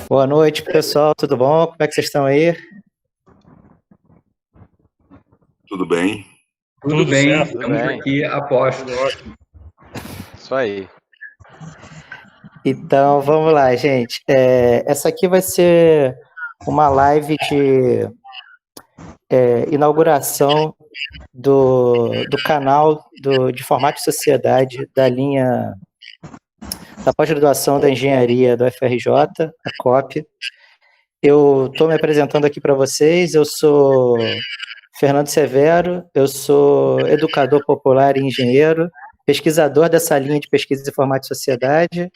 Boa noite, pessoal. Tudo bom? Como é que vocês estão aí? Tudo bem? Tudo bem, certo, estamos aqui a postos. Isso aí. Então, vamos lá, gente. Essa aqui vai ser uma live de inauguração do canal de Informática e Sociedade da linha da pós-graduação da Engenharia do FRJ, a COP. Eu estou me apresentando aqui para vocês. Eu sou Fernando Severo, eu sou educador popular e engenheiro, pesquisador dessa linha de pesquisa de informática e sociedade,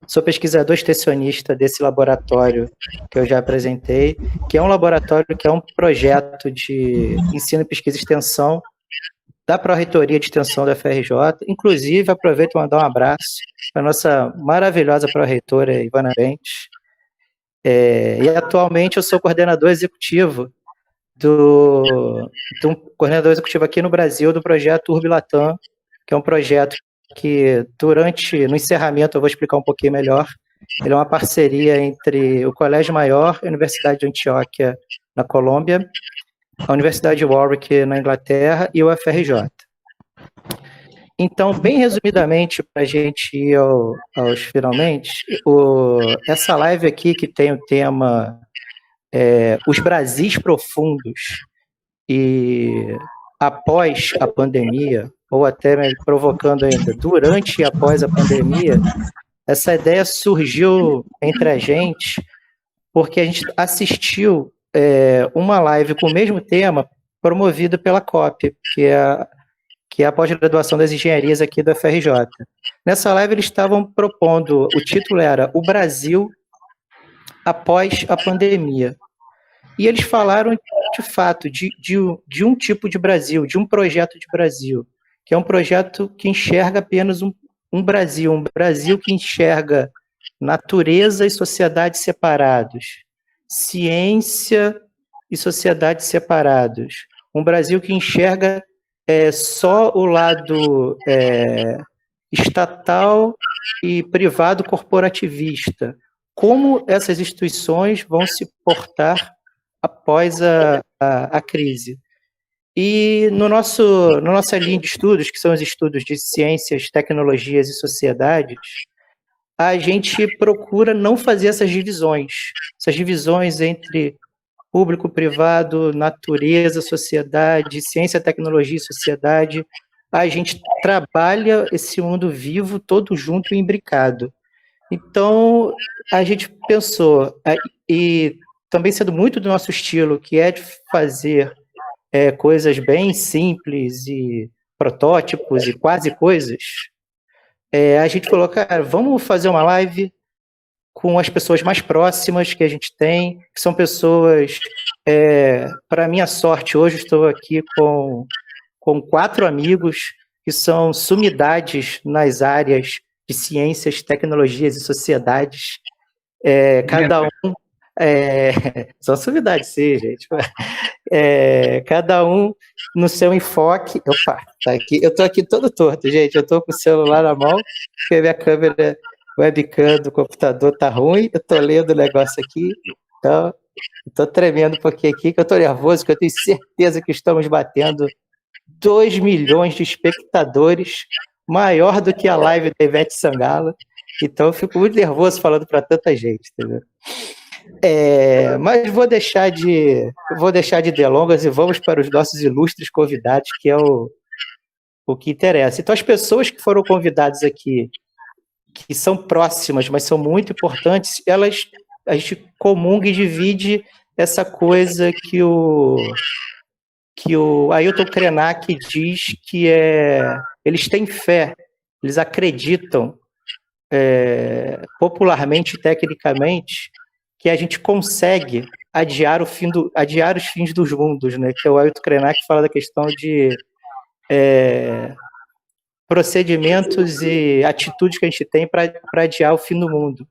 sou pesquisador extensionista desse laboratório que eu já apresentei, que é um laboratório que é um projeto de ensino, pesquisa e extensão da Pró-Reitoria de Extensão da FRJ. Inclusive, aproveito para mandar um abraço para a nossa maravilhosa pró-reitora Ivana Bentes. E atualmente eu sou coordenador executivo um coordenador executivo aqui no Brasil do projeto Urbilatam, que é um projeto que, no encerramento, eu vou explicar um pouquinho melhor. Ele é uma parceria entre o Colégio Maior, a Universidade de Antioquia, na Colômbia, a Universidade de Warwick, na Inglaterra, e o FRJ. Então, bem resumidamente, para a gente ir aos finalmente, essa live aqui, que tem o tema Os Brasis Profundos e após a pandemia, ou até provocando ainda, durante e após a pandemia, essa ideia surgiu entre a gente porque a gente assistiu uma live com o mesmo tema promovida pela COP, que é a pós-graduação das engenharias aqui da FRJ. Nessa live eles estavam propondo, o título era O Brasil após a pandemia. E eles falaram, de fato, de um tipo de Brasil, de um projeto de Brasil, que é um projeto que enxerga apenas um Brasil que enxerga natureza e sociedade separados, ciência e sociedade separados, um Brasil que enxerga só o lado estatal e privado corporativista. Como essas instituições vão se portar após a crise. E nossa linha de estudos, que são os estudos de ciências, tecnologias e sociedades, a gente procura não fazer essas divisões entre público, privado, natureza, sociedade, ciência, tecnologia e sociedade. A gente trabalha esse mundo vivo todo junto e imbricado. Então, a gente pensou, e também sendo muito do nosso estilo, que é de fazer coisas bem simples e protótipos e quase coisas, a gente falou, cara, vamos fazer uma live com as pessoas mais próximas que a gente tem, que são pessoas, para minha sorte, hoje estou aqui com 4 amigos que são sumidades nas áreas de ciências, tecnologias e sociedades, cada um são sumidades, sim, gente. Cada um no seu enfoque. Opa, tá aqui. Eu tô aqui todo torto, gente. Eu tô com o celular na mão, porque a minha câmera webcam do computador tá ruim. Eu tô lendo o negócio aqui, então eu tô tremendo um pouquinho aqui, que eu tô nervoso, que eu tenho certeza que estamos batendo 2 milhões de espectadores, maior do que a live da Ivete Sangalo. Então eu fico muito nervoso falando para tanta gente, entendeu? Mas vou deixar de delongas e vamos para os nossos ilustres convidados, que é o que interessa. Então, as pessoas que foram convidadas aqui, que são próximas, mas são muito importantes, a gente comunga e divide essa coisa que o Ailton Krenak diz que eles têm fé, eles acreditam popularmente e tecnicamente que a gente consegue adiar os fins dos mundos, né? Que é o Ailton Krenak que fala da questão de procedimentos e atitudes que a gente tem para adiar o fim do mundo.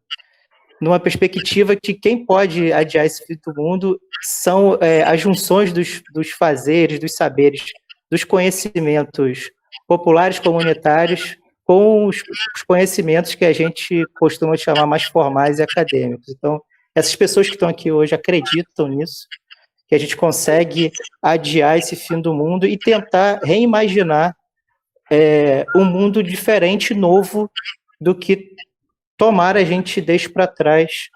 Numa perspectiva que quem pode adiar esse fim do mundo são as junções dos fazeres, dos saberes, dos conhecimentos populares comunitários com os conhecimentos que a gente costuma chamar mais formais e acadêmicos. Então, Essas pessoas que estão aqui hoje acreditam nisso, que a gente consegue adiar esse fim do mundo e tentar reimaginar um mundo diferente, novo, do que tomara a gente deixe para trás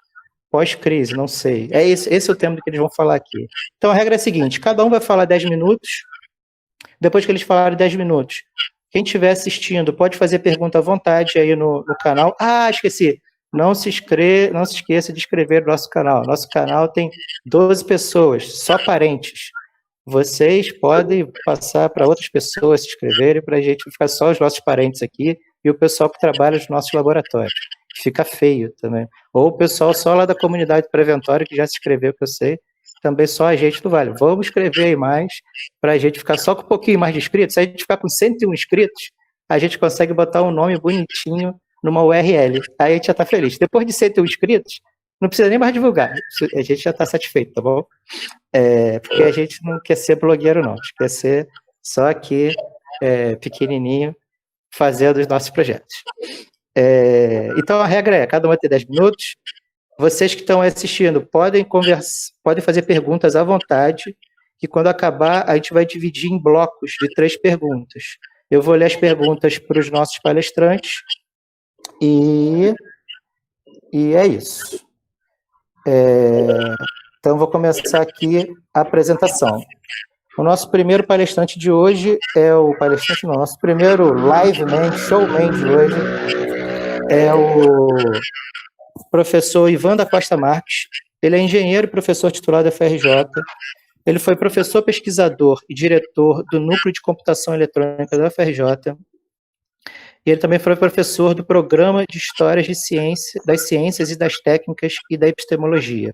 pós-crise, não sei. Esse é o tema que eles vão falar aqui. Então a regra é a seguinte, cada um vai falar 10 minutos, depois que eles falarem 10 minutos, quem estiver assistindo pode fazer pergunta à vontade aí no canal. Ah, esqueci, não se esqueça de inscrever no nosso canal. Nosso canal tem 12 pessoas, só parentes. Vocês podem passar para outras pessoas se inscreverem, para a gente ficar só os nossos parentes aqui e o pessoal que trabalha nos nossos laboratórios. Fica feio também. Ou o pessoal só lá da comunidade preventória que já se inscreveu, que eu sei, também só a gente não vale. Vamos escrever aí mais, para a gente ficar só com um pouquinho mais de inscritos. Se a gente ficar com 101 inscritos, a gente consegue botar um nome bonitinho numa URL. Aí a gente já está feliz. Depois de 101 inscritos, não precisa nem mais divulgar. A gente já está satisfeito, tá bom? Porque a gente não quer ser blogueiro, não. A gente quer ser só aqui, pequenininho, fazendo os nossos projetos. Então, a regra é, cada um vai ter 10 minutos. Vocês que estão assistindo podem fazer perguntas à vontade, que quando acabar, a gente vai dividir em blocos de 3 perguntas. Eu vou ler as perguntas para os nossos palestrantes, e é isso. Então, vou começar aqui a apresentação. O nosso primeiro palestrante de hoje nosso primeiro showman de hoje é o professor Ivan da Costa Marques. Ele é engenheiro e professor titular da FRJ. Ele foi professor pesquisador e diretor do Núcleo de Computação Eletrônica da FRJ. E ele também foi professor do Programa de Histórias das Ciências e das Técnicas e da Epistemologia.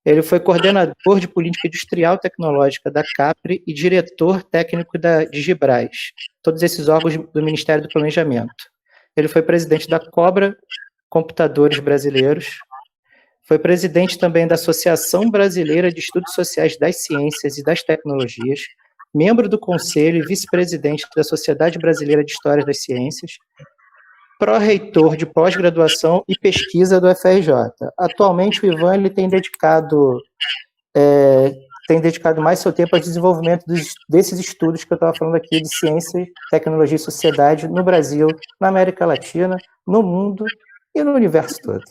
Ele foi coordenador de Política Industrial e Tecnológica da CAPRE e diretor técnico da Digibras, todos esses órgãos do Ministério do Planejamento. Ele foi presidente da Cobra Computadores Brasileiros, foi presidente também da Associação Brasileira de Estudos Sociais das Ciências e das Tecnologias, membro do Conselho e vice-presidente da Sociedade Brasileira de História das Ciências, pró-reitor de pós-graduação e pesquisa do FRJ. Atualmente, o Ivan ele tem dedicado mais seu tempo ao desenvolvimento desses estudos que eu estava falando aqui de ciência, tecnologia e sociedade no Brasil, na América Latina, no mundo e no universo todo.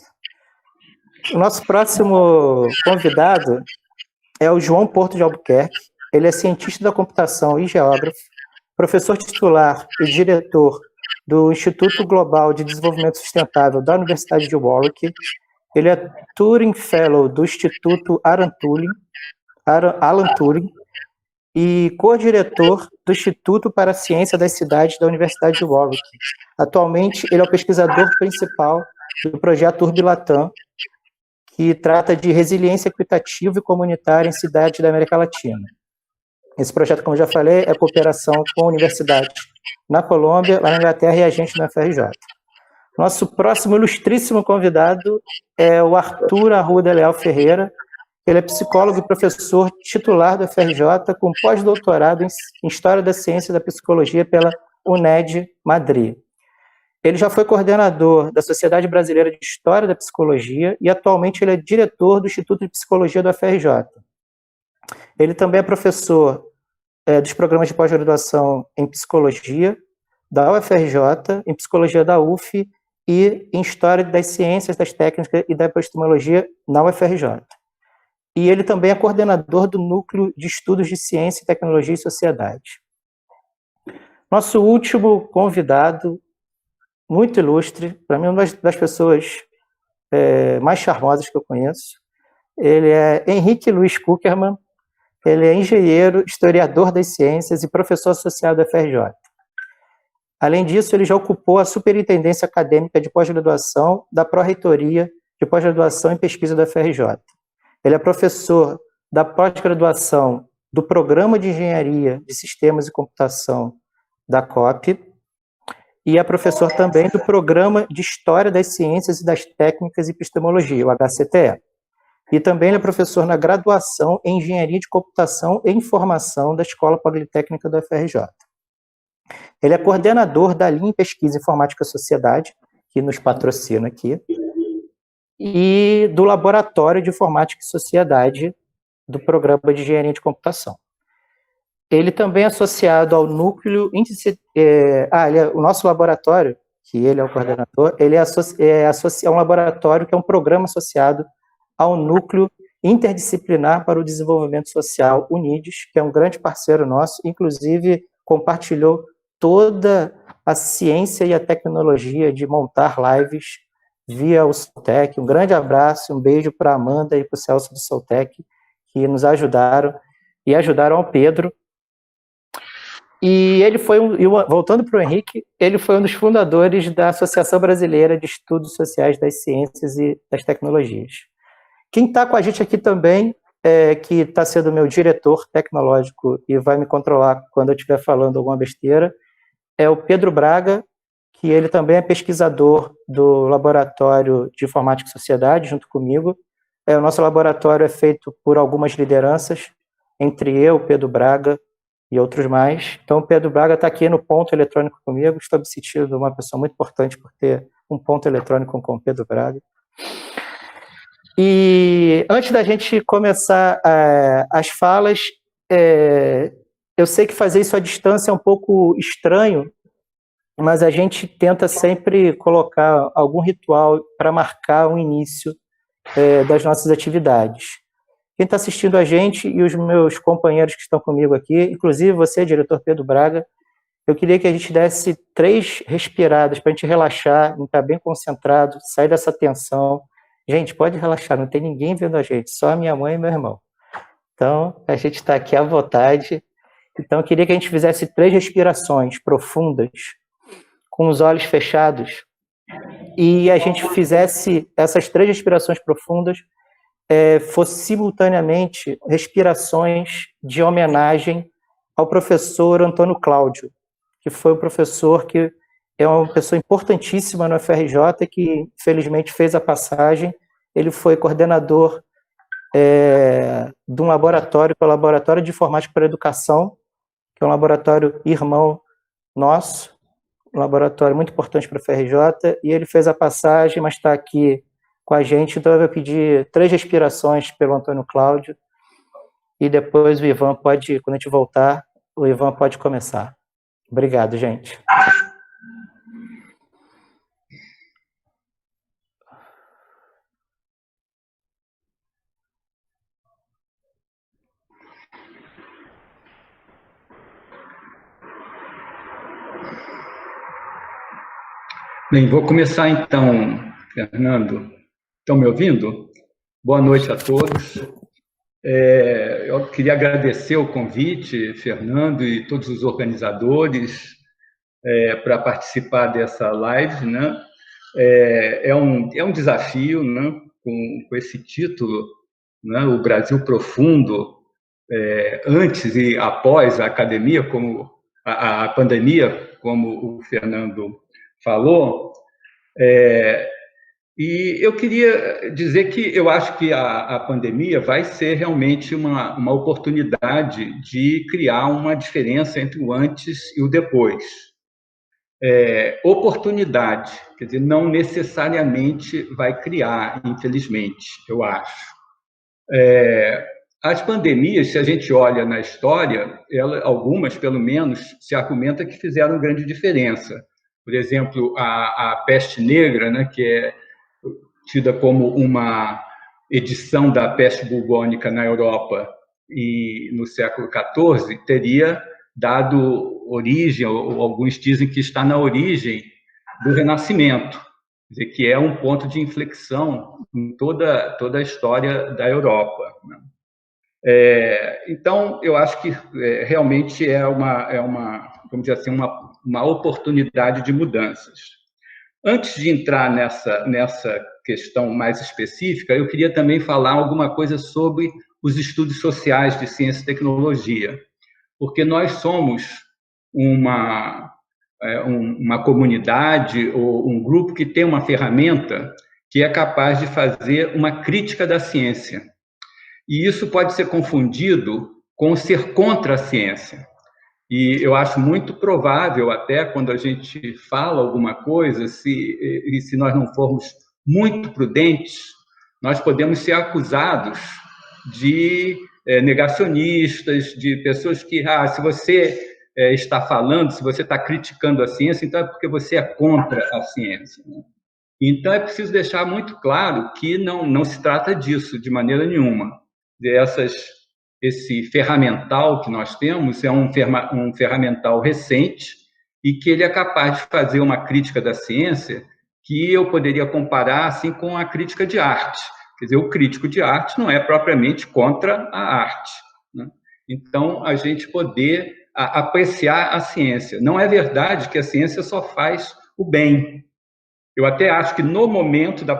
O nosso próximo convidado é o João Porto de Albuquerque. Ele é cientista da computação e geógrafo, professor titular e diretor do Instituto Global de Desenvolvimento Sustentável da Universidade de Warwick. Ele é Turing Fellow do Instituto Alan Turing e co-diretor do Instituto para a Ciência das Cidades da Universidade de Warwick. Atualmente, ele é o pesquisador principal do projeto Urbilatam, que trata de resiliência equitativa e comunitária em cidades da América Latina. Esse projeto, como eu já falei, é cooperação com universidades na Colômbia, lá na Inglaterra e a gente na FRJ. Nosso próximo ilustríssimo convidado é o Arthur Arruda Leal Ferreira. Ele é psicólogo e professor titular da FRJ, com pós-doutorado em História da Ciência e da Psicologia pela UNED Madrid. Ele já foi coordenador da Sociedade Brasileira de História da Psicologia e atualmente ele é diretor do Instituto de Psicologia do FRJ. Ele também é professor dos programas de pós-graduação em Psicologia da UFRJ, em Psicologia da UF e em História das Ciências, das Técnicas e da Epistemologia na UFRJ. E ele também é coordenador do Núcleo de Estudos de Ciência, Tecnologia e Sociedade. Nosso último convidado, muito ilustre, para mim uma das pessoas mais charmosas que eu conheço, ele é Henrique Luiz Kuckerman. Ele é engenheiro, historiador das ciências e professor associado da FRJ. Além disso, ele já ocupou a superintendência acadêmica de pós-graduação da Pró-Reitoria de Pós-Graduação em Pesquisa da FRJ. Ele é professor da pós-graduação do Programa de Engenharia de Sistemas e Computação da COP e é professor também do Programa de História das Ciências e das Técnicas e Epistemologia, o HCTE. E também ele é professor na graduação em Engenharia de Computação e Informação da Escola Politécnica da UFRJ. Ele é coordenador da linha em Pesquisa Informática Sociedade, que nos patrocina aqui, e do Laboratório de Informática e Sociedade do Programa de Engenharia de Computação. Ele também é associado ao núcleo... o nosso laboratório, que ele é o coordenador, ele é um laboratório que é um programa associado ao núcleo interdisciplinar para o desenvolvimento social, UNIDES, que é um grande parceiro nosso, inclusive compartilhou toda a ciência e a tecnologia de montar lives via o Soltec. Um grande abraço, um beijo para a Amanda e para o Celso do Soltec, que nos ajudaram e ajudaram ao Pedro. E ele foi, voltando para o Henrique, ele foi um dos fundadores da Associação Brasileira de Estudos Sociais das Ciências e das Tecnologias. Quem está com a gente aqui também, que está sendo meu diretor tecnológico e vai me controlar quando eu estiver falando alguma besteira, é o Pedro Braga, que ele também é pesquisador do Laboratório de Informática e Sociedade, junto comigo. O nosso laboratório é feito por algumas lideranças, entre eu, Pedro Braga e outros mais. Então, o Pedro Braga está aqui no ponto eletrônico comigo. Estou me sentindo uma pessoa muito importante por ter um ponto eletrônico com o Pedro Braga. E antes da gente começar as falas, eu sei que fazer isso à distância é um pouco estranho, mas a gente tenta sempre colocar algum ritual para marcar o início das nossas atividades. Quem está assistindo a gente e os meus companheiros que estão comigo aqui, inclusive você, diretor Pedro Braga, eu queria que a gente desse 3 respiradas para a gente relaxar, estar bem concentrado, sair dessa tensão. Gente, pode relaxar, não tem ninguém vendo a gente, só a minha mãe e meu irmão. Então, a gente está aqui à vontade. Então, eu queria que a gente fizesse 3 respirações profundas, com os olhos fechados, e a gente fizesse essas 3 respirações profundas, fosse simultaneamente respirações de homenagem ao professor Antônio Cláudio, que foi um professor que é uma pessoa importantíssima no FRJ, que infelizmente fez a passagem. Ele foi coordenador de um laboratório, que é o Laboratório de Informática para a Educação, que é um laboratório irmão nosso, um laboratório muito importante para a FRJ, e ele fez a passagem, mas está aqui com a gente, então eu vou pedir 3 respirações pelo Antônio Cláudio, e depois o Ivan pode, quando a gente voltar, o Ivan pode começar. Obrigado, gente. Bem, vou começar então, Fernando. Estão me ouvindo? Boa noite a todos. Eu queria agradecer o convite, Fernando, e todos os organizadores para participar dessa live, né? É um desafio, né? Com esse título, né? O Brasil Profundo, antes e após a academia, como a pandemia, como o Fernando falou. E eu queria dizer que eu acho que a pandemia vai ser realmente uma oportunidade de criar uma diferença entre o antes e o depois. Oportunidade, quer dizer, não necessariamente vai criar, infelizmente, eu acho. As pandemias, se a gente olha na história, algumas, pelo menos, se argumenta que fizeram grande diferença. Por exemplo, a peste negra, né, que é tida como uma edição da peste bubônica na Europa e no século XIV, teria dado origem, ou alguns dizem que está na origem do Renascimento, quer dizer, que é um ponto de inflexão em toda a história da Europa. Então, eu acho que realmente é uma, vamos dizer assim, uma oportunidade de mudanças. Antes de entrar nessa questão mais específica, eu queria também falar alguma coisa sobre os estudos sociais de ciência e tecnologia, porque nós somos uma comunidade ou um grupo que tem uma ferramenta que é capaz de fazer uma crítica da ciência. E isso pode ser confundido com ser contra a ciência. E eu acho muito provável, até quando a gente fala alguma coisa, se nós não formos muito prudentes, nós podemos ser acusados de negacionistas, de pessoas que, se você está falando, se você está criticando a ciência, então é porque você é contra a ciência, né? Então, é preciso deixar muito claro que não se trata disso de maneira nenhuma. Esse ferramental que nós temos é um ferramental recente e que ele é capaz de fazer uma crítica da ciência que eu poderia comparar assim com a crítica de arte. Quer dizer, o crítico de arte não é propriamente contra a arte, né? Então, a gente poder apreciar a ciência. Não é verdade que a ciência só faz o bem. Eu até acho que, no momento da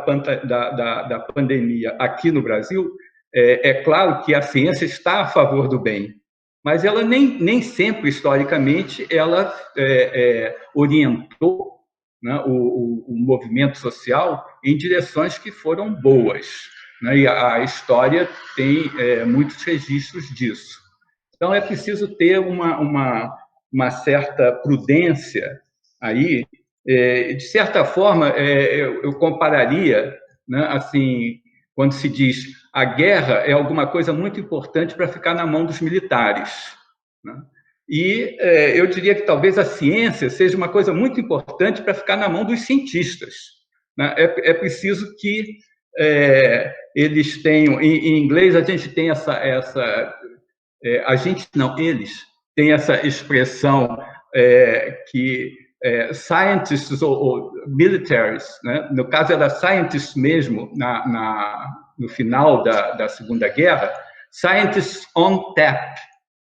pandemia aqui no Brasil, é claro que a ciência está a favor do bem, mas ela nem sempre, historicamente, ela orientou, né, o movimento social em direções que foram boas, né? E a história tem muitos registros disso. Então, é preciso ter uma certa prudência aí. De certa forma, eu compararia, né, assim, quando se diz a guerra é alguma coisa muito importante para ficar na mão dos militares, né? E eu diria que talvez a ciência seja uma coisa muito importante para ficar na mão dos cientistas, né? É preciso que eles tenham, em inglês a gente tem eles têm essa expressão que scientists ou militaries, né? No caso era scientists mesmo, no final da Segunda Guerra, scientists on tap,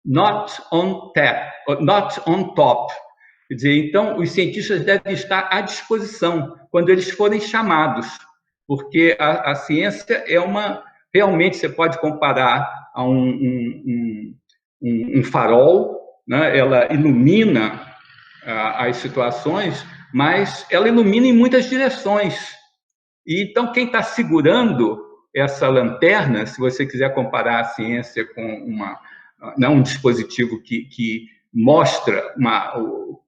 not on top. Quer dizer, então, os cientistas devem estar à disposição quando eles forem chamados, porque a ciência realmente você pode comparar a um farol, né? Ela ilumina as situações, mas ela ilumina em muitas direções. E então, quem está segurando essa lanterna, se você quiser comparar a ciência com um dispositivo que mostra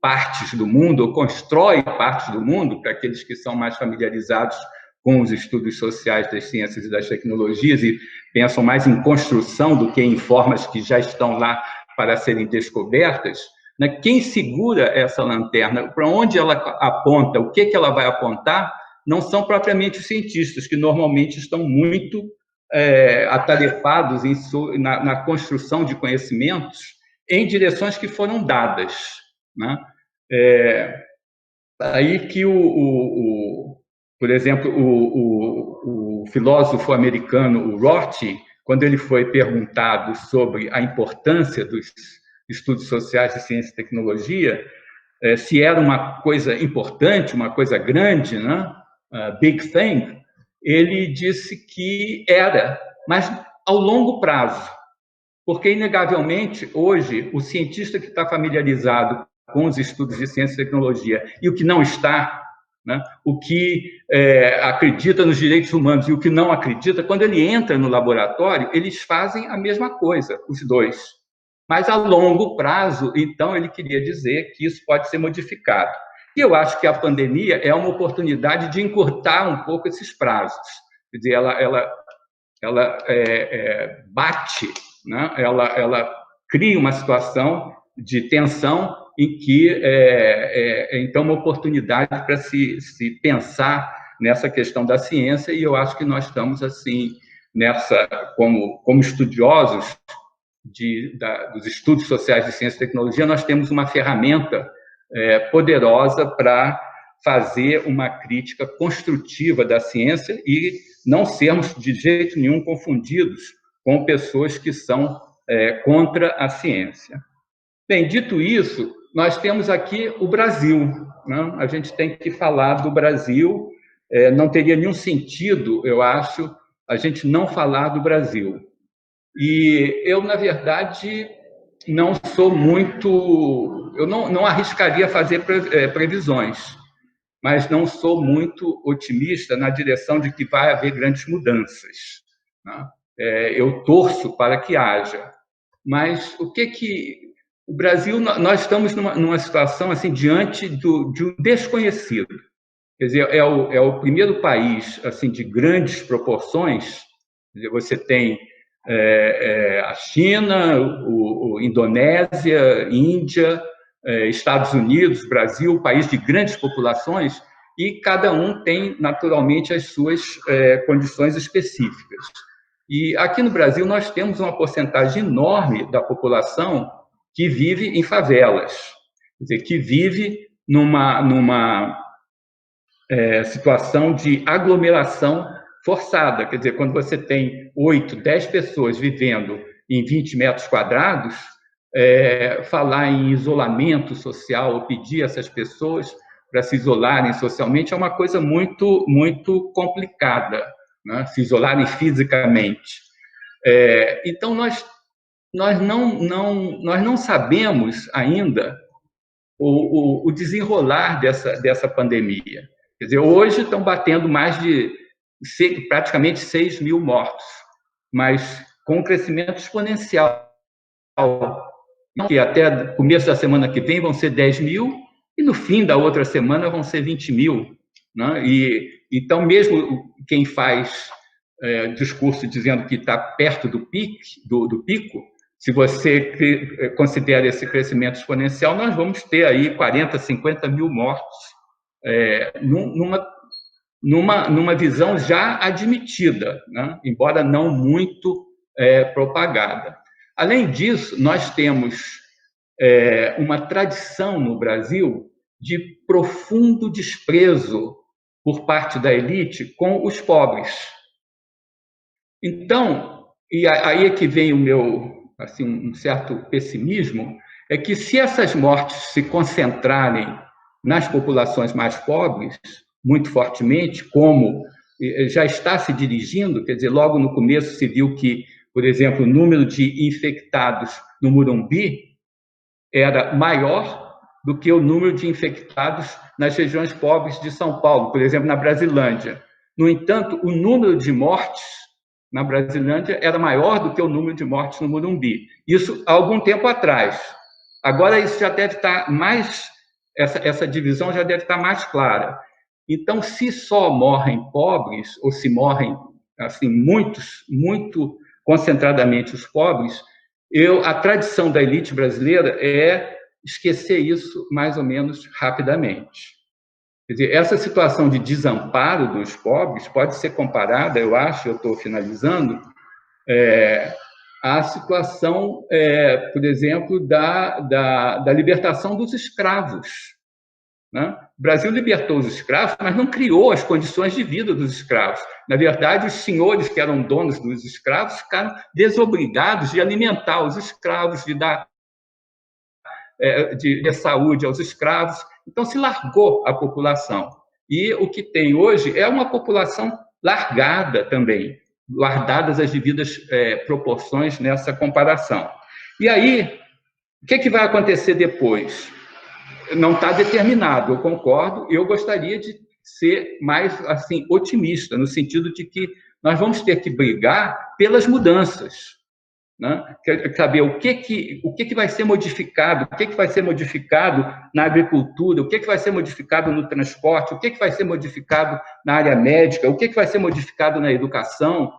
partes do mundo, ou constrói partes do mundo, para aqueles que são mais familiarizados com os estudos sociais das ciências e das tecnologias e pensam mais em construção do que em formas que já estão lá para serem descobertas, né? Quem segura essa lanterna, para onde ela aponta, o que ela vai apontar, não são propriamente os cientistas, que normalmente estão muito atarefados na construção de conhecimentos em direções que foram dadas, né? Aí que, por exemplo, o filósofo americano, o Rorty, quando ele foi perguntado sobre a importância dos estudos sociais de ciência e tecnologia, se era uma coisa importante, uma coisa grande, né? Big thing, ele disse que era, mas ao longo prazo, porque, inegavelmente, hoje, o cientista que está familiarizado com os estudos de ciência e tecnologia e o que não está, né? O que acredita nos direitos humanos e o que não acredita, quando ele entra no laboratório, eles fazem a mesma coisa, os dois. Mas, a longo prazo, então, ele queria dizer que isso pode ser modificado. E eu acho que a pandemia é uma oportunidade de encurtar um pouco esses prazos. Quer dizer, ela bate, né? Ela cria uma situação de tensão em que então, uma oportunidade para se pensar nessa questão da ciência, e eu acho que nós estamos, assim, como estudiosos dos estudos sociais de ciência e tecnologia, nós temos uma ferramenta poderosa para fazer uma crítica construtiva da ciência e não sermos, de jeito nenhum, confundidos com pessoas que são contra a ciência. Bem, dito isso, nós temos aqui o Brasil, né? A gente tem que falar do Brasil. Não teria nenhum sentido, eu acho, a gente não falar do Brasil. E eu, na verdade, não sou muito... Eu não arriscaria fazer previsões, mas não sou muito otimista na direção de que vai haver grandes mudanças, né? Eu torço para que haja. Mas o o Brasil, nós estamos numa situação assim, diante de um desconhecido. Quer dizer, é o primeiro país assim de grandes proporções. Quer dizer, você tem a China, Indonésia, Índia, Estados Unidos, Brasil, país de grandes populações, e cada um tem, naturalmente, as suas condições específicas. E aqui no Brasil nós temos uma porcentagem enorme da população que vive em favelas, quer dizer, que vive numa situação de aglomeração forçada, quer dizer, quando você tem 8, 10 pessoas vivendo em 20 metros quadrados, falar em isolamento social, ou pedir a essas pessoas para se isolarem socialmente é uma coisa muito, muito complicada, né? Se isolarem fisicamente. Então, nós não sabemos ainda o desenrolar dessa pandemia. Quer dizer, hoje estão batendo mais de praticamente 6 mil mortos, mas com um crescimento exponencial, que até começo da semana que vem vão ser 10 mil, e no fim da outra semana vão ser 20 mil. Né? Então, mesmo quem faz discurso dizendo que está perto do pico, se você considera esse crescimento exponencial, nós vamos ter aí 40, 50 mil mortos, numa visão já admitida, né? Embora não muito propagada. Além disso, nós temos uma tradição no Brasil de profundo desprezo por parte da elite com os pobres. Então, e aí é que vem o meu, assim, um certo pessimismo, é que se essas mortes se concentrarem nas populações mais pobres, muito fortemente, como já está se dirigindo, quer dizer, logo no começo se viu que, por exemplo, o número de infectados no Morumbi era maior do que o número de infectados nas regiões pobres de São Paulo, por exemplo, na Brasilândia. No entanto, o número de mortes na Brasilândia era maior do que o número de mortes no Morumbi. Isso há algum tempo atrás. Agora, isso já deve estar mais... Essa divisão já deve estar mais clara. Então, se só morrem pobres, ou se morrem assim, muito concentradamente os pobres, a tradição da elite brasileira é esquecer isso mais ou menos rapidamente. Quer dizer, essa situação de desamparo dos pobres pode ser comparada, eu acho, eu estou finalizando, à situação, por exemplo, da libertação dos escravos. Né? O Brasil libertou os escravos, mas não criou as condições de vida dos escravos. Na verdade, os senhores que eram donos dos escravos ficaram desobrigados de alimentar os escravos, de dar de saúde aos escravos. Então, se largou a população. E o que tem hoje é uma população largada também, guardadas as devidas proporções nessa comparação. E aí, o que vai acontecer depois? Não está determinado, eu concordo, eu gostaria de ser mais assim, otimista, no sentido de que nós vamos ter que brigar pelas mudanças. Né? Quer saber o que vai ser modificado, o que vai ser modificado na agricultura, o que vai ser modificado no transporte, o que vai ser modificado na área médica, o que vai ser modificado na educação.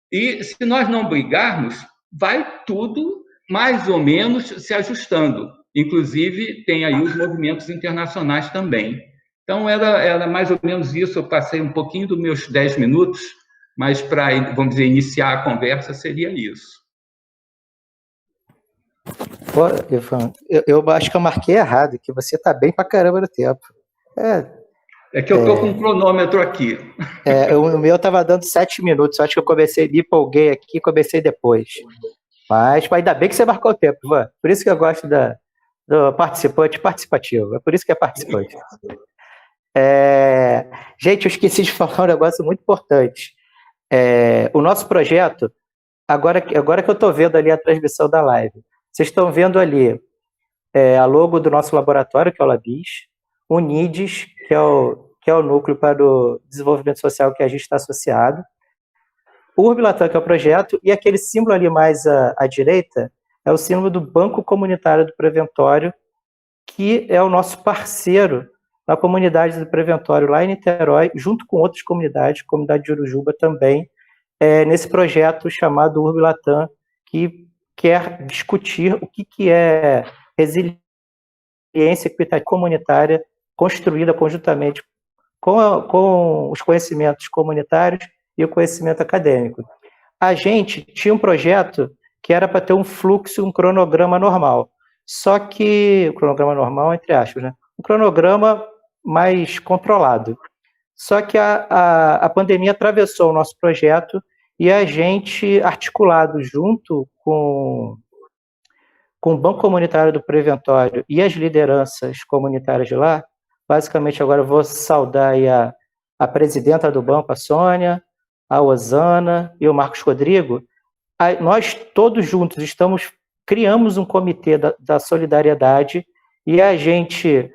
E se nós não brigarmos, vai tudo mais ou menos se ajustando. Inclusive, tem aí os movimentos internacionais também. Então, era mais ou menos isso. Eu passei um pouquinho dos meus 10 minutos, mas para, vamos dizer, iniciar a conversa seria isso. Pô, Ivan, eu acho que eu marquei errado, que você está bem pra caramba no tempo. É que eu estou com um cronômetro aqui. O meu estava dando 7 minutos, eu acho que eu me empolguei aqui, comecei depois. Mas ainda bem que você marcou o tempo, Ivan. Por isso que eu gosto do participante participativo, é por isso que é participante. Gente, eu esqueci de falar um negócio muito importante. O nosso projeto, agora que eu estou vendo ali a transmissão da live, vocês estão vendo ali a logo do nosso laboratório, que é o Labis, o NIDES, que é o núcleo para o desenvolvimento social que a gente está associado, o Urbilatam, que é o projeto, e aquele símbolo ali mais à direita é o símbolo do Banco Comunitário do Preventório, que é o nosso parceiro na comunidade do Preventório, lá em Niterói, junto com outras comunidades, comunidade de Urujuba também, nesse projeto chamado Urbilatam, que quer discutir o que é resiliência comunitária construída conjuntamente com os conhecimentos comunitários e o conhecimento acadêmico. A gente tinha um projeto que era para ter um fluxo, um cronograma normal. Só que, o cronograma normal, entre aspas, né? Um cronograma mais controlado. Só que a pandemia atravessou o nosso projeto e a gente, articulado junto com o Banco Comunitário do Preventório e as lideranças comunitárias de lá, basicamente agora eu vou saudar aí a presidenta do banco, a Sônia, a Osana e o Marcos Rodrigo. Nós todos juntos criamos um comitê da solidariedade e a gente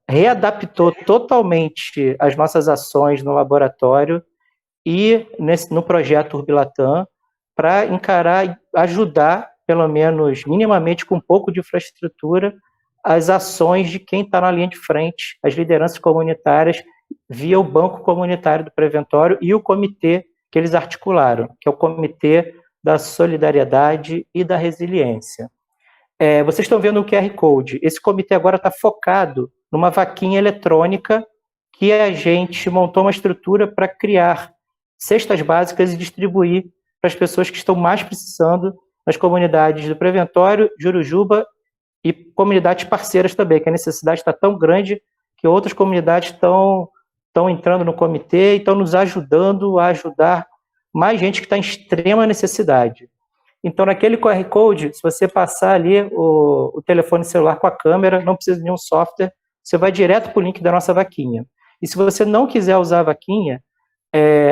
readaptou totalmente as nossas ações no laboratório e no projeto Urbilatam para encarar, ajudar, pelo menos minimamente com um pouco de infraestrutura, as ações de quem está na linha de frente, as lideranças comunitárias, via o Banco Comunitário do Preventório e o comitê que eles articularam, que é o Comitê da Solidariedade e da Resiliência. Vocês estão vendo o QR Code. Esse comitê agora está focado numa vaquinha eletrônica que a gente montou uma estrutura para criar cestas básicas e distribuir para as pessoas que estão mais precisando nas comunidades do Preventório, Jurujuba e comunidades parceiras também, que a necessidade está tão grande que outras comunidades estão entrando no comitê e estão nos ajudando a ajudar mais gente que está em extrema necessidade. Então, naquele QR Code, se você passar ali o telefone celular com a câmera, não precisa de nenhum software, você vai direto para o link da nossa vaquinha. E se você não quiser usar a vaquinha,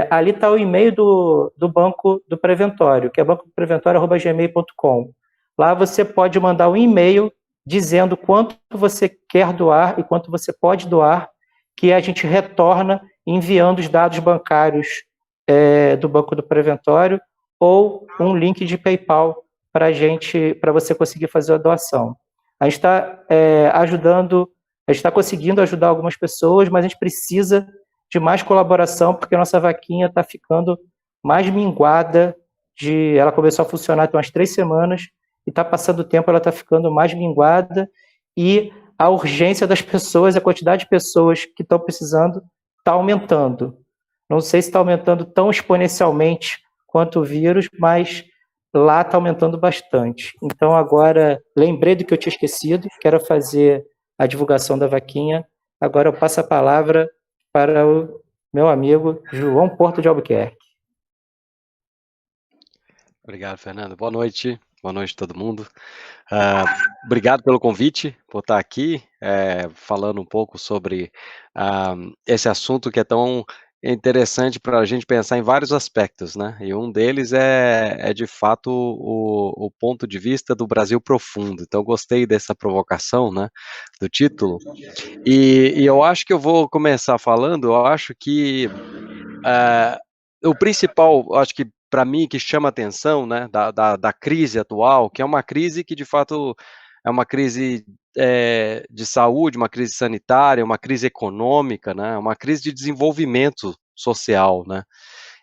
ali está o e-mail do Banco do Preventório, que é bancodopreventorio@gmail.com. Lá você pode mandar um e-mail dizendo quanto você quer doar e quanto você pode doar, que a gente retorna enviando os dados bancários do Banco do Preventório ou um link de PayPal para você conseguir fazer a doação. A gente está a gente está conseguindo ajudar algumas pessoas, mas a gente precisa de mais colaboração, porque a nossa vaquinha está ficando mais minguada. Ela começou a funcionar tem umas 3 semanas, e está passando o tempo, ela está ficando mais minguada, e a urgência das pessoas, a quantidade de pessoas que estão precisando, está aumentando. Não sei se está aumentando tão exponencialmente quanto o vírus, mas lá está aumentando bastante. Então, agora, lembrei do que eu tinha esquecido, quero fazer a divulgação da vaquinha. Agora eu passo a palavra para o meu amigo João Porto de Albuquerque. Obrigado, Fernando. Boa noite a todo mundo. Obrigado pelo convite, por estar aqui, falando um pouco sobre esse assunto que é tão interessante para a gente pensar em vários aspectos, né? E um deles é de fato o ponto de vista do Brasil profundo. Então, gostei dessa provocação, né, do título. E eu acho que eu vou começar falando, eu acho que o principal, acho que para mim, que chama atenção, né, da crise atual, que é uma crise que, de fato, é uma crise de saúde, uma crise sanitária, uma crise econômica, né, uma crise de desenvolvimento social, né,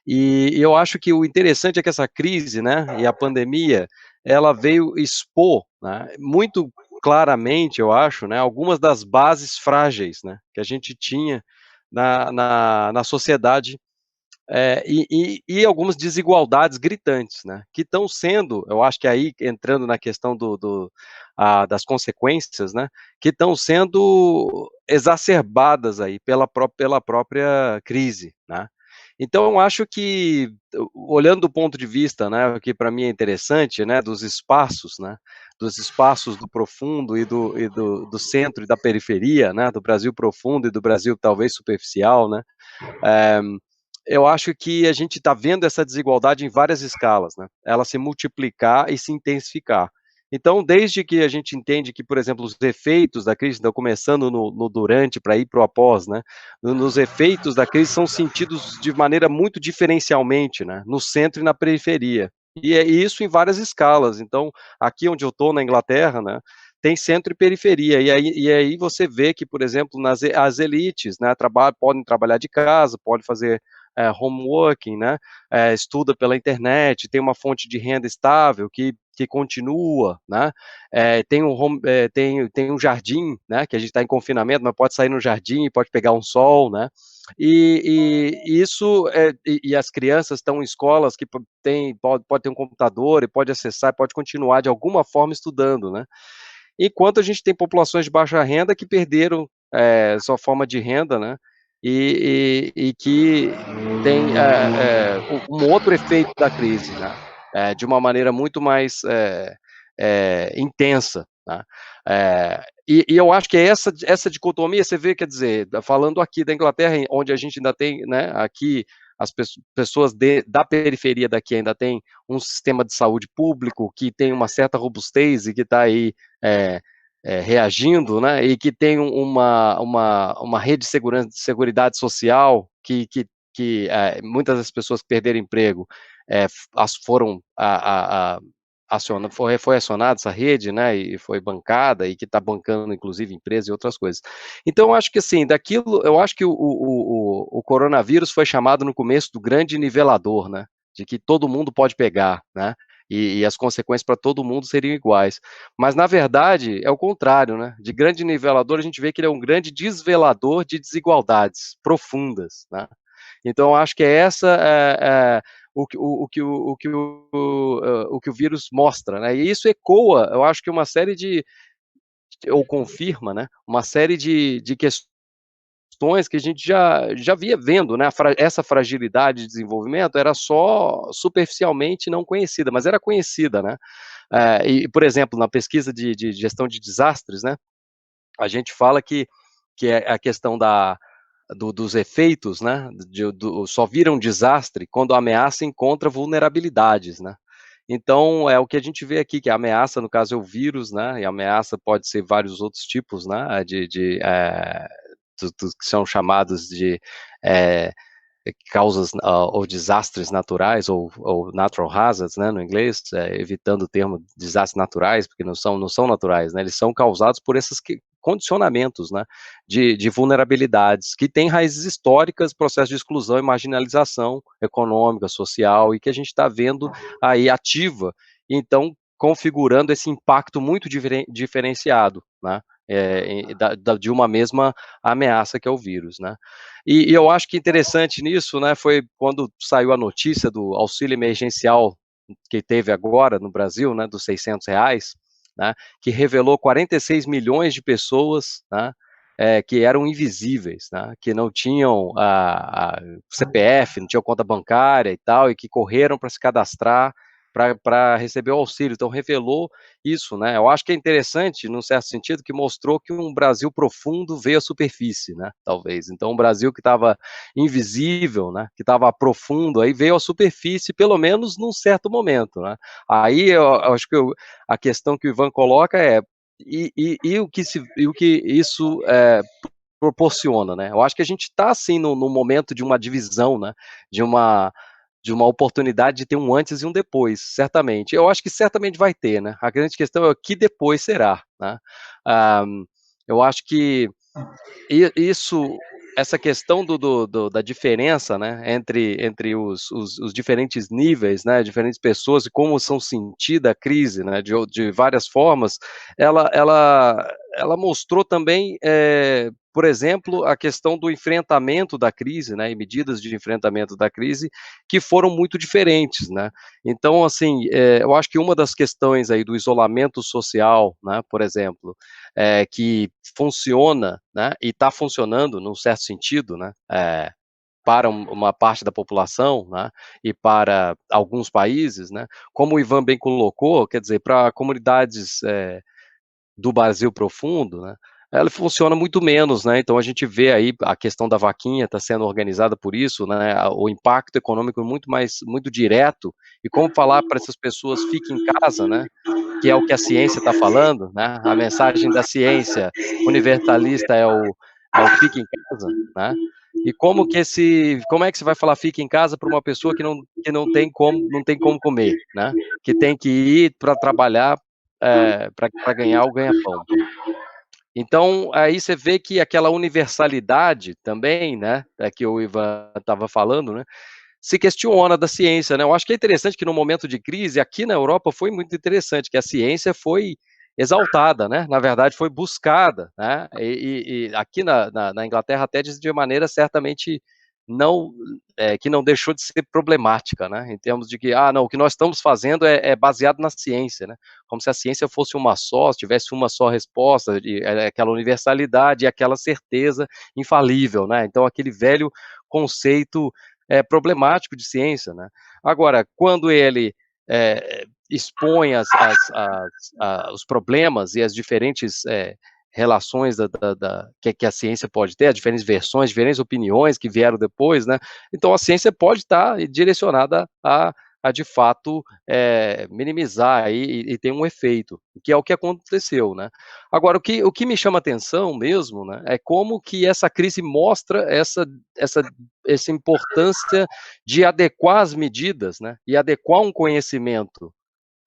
e eu acho que o interessante é que essa crise, né, e a pandemia, ela veio expor, né, muito claramente, eu acho, né, algumas das bases frágeis, né, que a gente tinha na sociedade, e algumas desigualdades gritantes, né, que estão sendo, eu acho que aí, entrando na questão das consequências, né, que estão sendo exacerbadas aí pela própria crise, né. Então, eu acho que, olhando do ponto de vista, né, que para mim é interessante, né, dos espaços do profundo e do centro e da periferia, né, do Brasil profundo e do Brasil talvez superficial, né, eu acho que a gente está vendo essa desigualdade em várias escalas, né? Ela se multiplicar e se intensificar. Então, desde que a gente entende que, por exemplo, os efeitos da crise, estão começando no durante para ir para o após, né? Nos efeitos da crise são sentidos de maneira muito diferencialmente, né? No centro e na periferia. E é isso em várias escalas. Então, aqui onde eu estou, na Inglaterra, né? tem centro e periferia, e aí você vê que, por exemplo, as elites, né, podem trabalhar de casa, podem fazer homeworking, né, estuda pela internet, tem uma fonte de renda estável que continua, né, tem um jardim, né, que a gente está em confinamento, mas pode sair no jardim, pode pegar um sol, né, e isso, e as crianças estão em escolas que pode ter um computador e pode acessar, pode continuar de alguma forma estudando, né, enquanto a gente tem populações de baixa renda que perderam sua forma de renda, né, e que tem um outro efeito da crise, né, de uma maneira muito mais intensa, né, e eu acho que essa dicotomia, você vê, quer dizer, falando aqui da Inglaterra, onde a gente ainda tem, né, aqui as pessoas da periferia daqui ainda tem um sistema de saúde público que tem uma certa robustez e que está aí reagindo, né, e que tem uma rede de seguridade social que muitas das pessoas que perderam emprego foram foi acionada essa rede, né, e foi bancada, e que está bancando, inclusive, empresas e outras coisas. Então, eu acho que, assim, eu acho que o coronavírus foi chamado no começo do grande nivelador, né, de que todo mundo pode pegar, né, e as consequências para todo mundo seriam iguais. Mas, na verdade, é o contrário, né, de grande nivelador, a gente vê que ele é um grande desvelador de desigualdades profundas, né. Então, eu acho que o que o vírus mostra, né? E isso ecoa, eu acho que uma série ou confirma, né? Uma série de questões que a gente já via vendo, né? Essa fragilidade de desenvolvimento era só superficialmente não conhecida, mas era conhecida, né? E, por exemplo, na pesquisa de gestão de desastres, né? A gente fala que é a questão dos efeitos, né, só vira um desastre quando a ameaça encontra vulnerabilidades, né. Então, é o que a gente vê aqui, que a ameaça, no caso, é o vírus, né, e a ameaça pode ser vários outros tipos, né, que são chamados de causas ou desastres naturais, ou natural hazards, né, no inglês, evitando o termo desastres naturais, porque não são naturais, né, eles são causados por esses condicionamentos, né, de vulnerabilidades, que têm raízes históricas, processo de exclusão e marginalização econômica, social, e que a gente está vendo aí ativa, então configurando esse impacto muito diferenciado, né, de uma mesma ameaça que é o vírus, né. E eu acho que interessante nisso, né, foi quando saiu a notícia do auxílio emergencial que teve agora no Brasil, né, dos R$600, né, que revelou 46 milhões de pessoas, né, que eram invisíveis, né, que não tinham CPF, não tinham conta bancária e tal, e que correram para se cadastrar para receber o auxílio. Então revelou isso, né? Eu acho que é interessante, num certo sentido, que mostrou que um Brasil profundo veio à superfície, né? Talvez. Então um Brasil que estava invisível, né? Que estava profundo, aí veio à superfície, pelo menos num certo momento, né? Aí eu acho que a questão que o Ivan coloca é o que isso proporciona, né? Eu acho que a gente está assim no momento de uma divisão, né? De uma oportunidade de ter um antes e um depois, certamente. Eu acho que certamente vai ter, né? A grande questão é o que depois será, né? Eu acho que essa questão da diferença, né, entre os diferentes níveis, né, diferentes pessoas e como são sentida a crise, né, de várias formas, ela mostrou também, por exemplo, a questão do enfrentamento da crise, né, e medidas de enfrentamento da crise que foram muito diferentes, né. Então, assim, eu acho que uma das questões aí do isolamento social, né, por exemplo, que funciona, né, e está funcionando num certo sentido, né, para uma parte da população, né, e para alguns países, né, como o Ivan bem colocou, quer dizer, para comunidades do Brasil profundo, né, ela funciona muito menos, né, então a gente vê aí a questão da vaquinha está sendo organizada por isso, né, o impacto econômico muito direto, e como falar para essas pessoas fiquem em casa, né, que é o que a ciência está falando, né, a mensagem da ciência universalista é o fique em casa, né, e como é que você vai falar fique em casa para uma pessoa que não tem como comer, né, que tem que ir para trabalhar para ganhar o ganha-pão. Então, aí você vê que aquela universalidade também, né, que o Ivan estava falando, né, se questiona da ciência, né? Eu acho que é interessante que no momento de crise, aqui na Europa foi muito interessante, que a ciência foi exaltada, né? Na verdade, foi buscada, né? E aqui na Inglaterra até de maneira certamente não que não deixou de ser problemática, né? Em termos de que, não, o que nós estamos fazendo é baseado na ciência, né? Como se a ciência fosse uma só, se tivesse uma só resposta, aquela universalidade e aquela certeza infalível, né? Então, aquele velho conceito problemático de ciência, né? Agora, quando ele expõe os problemas e as diferentes relações que a ciência pode ter, as diferentes versões, diferentes opiniões que vieram depois, né? Então, a ciência pode estar direcionada a de fato minimizar e ter um efeito, que é o que aconteceu, né? Agora, o que me chama atenção mesmo, né, é como que essa crise mostra essa importância de adequar as medidas, né, e adequar um conhecimento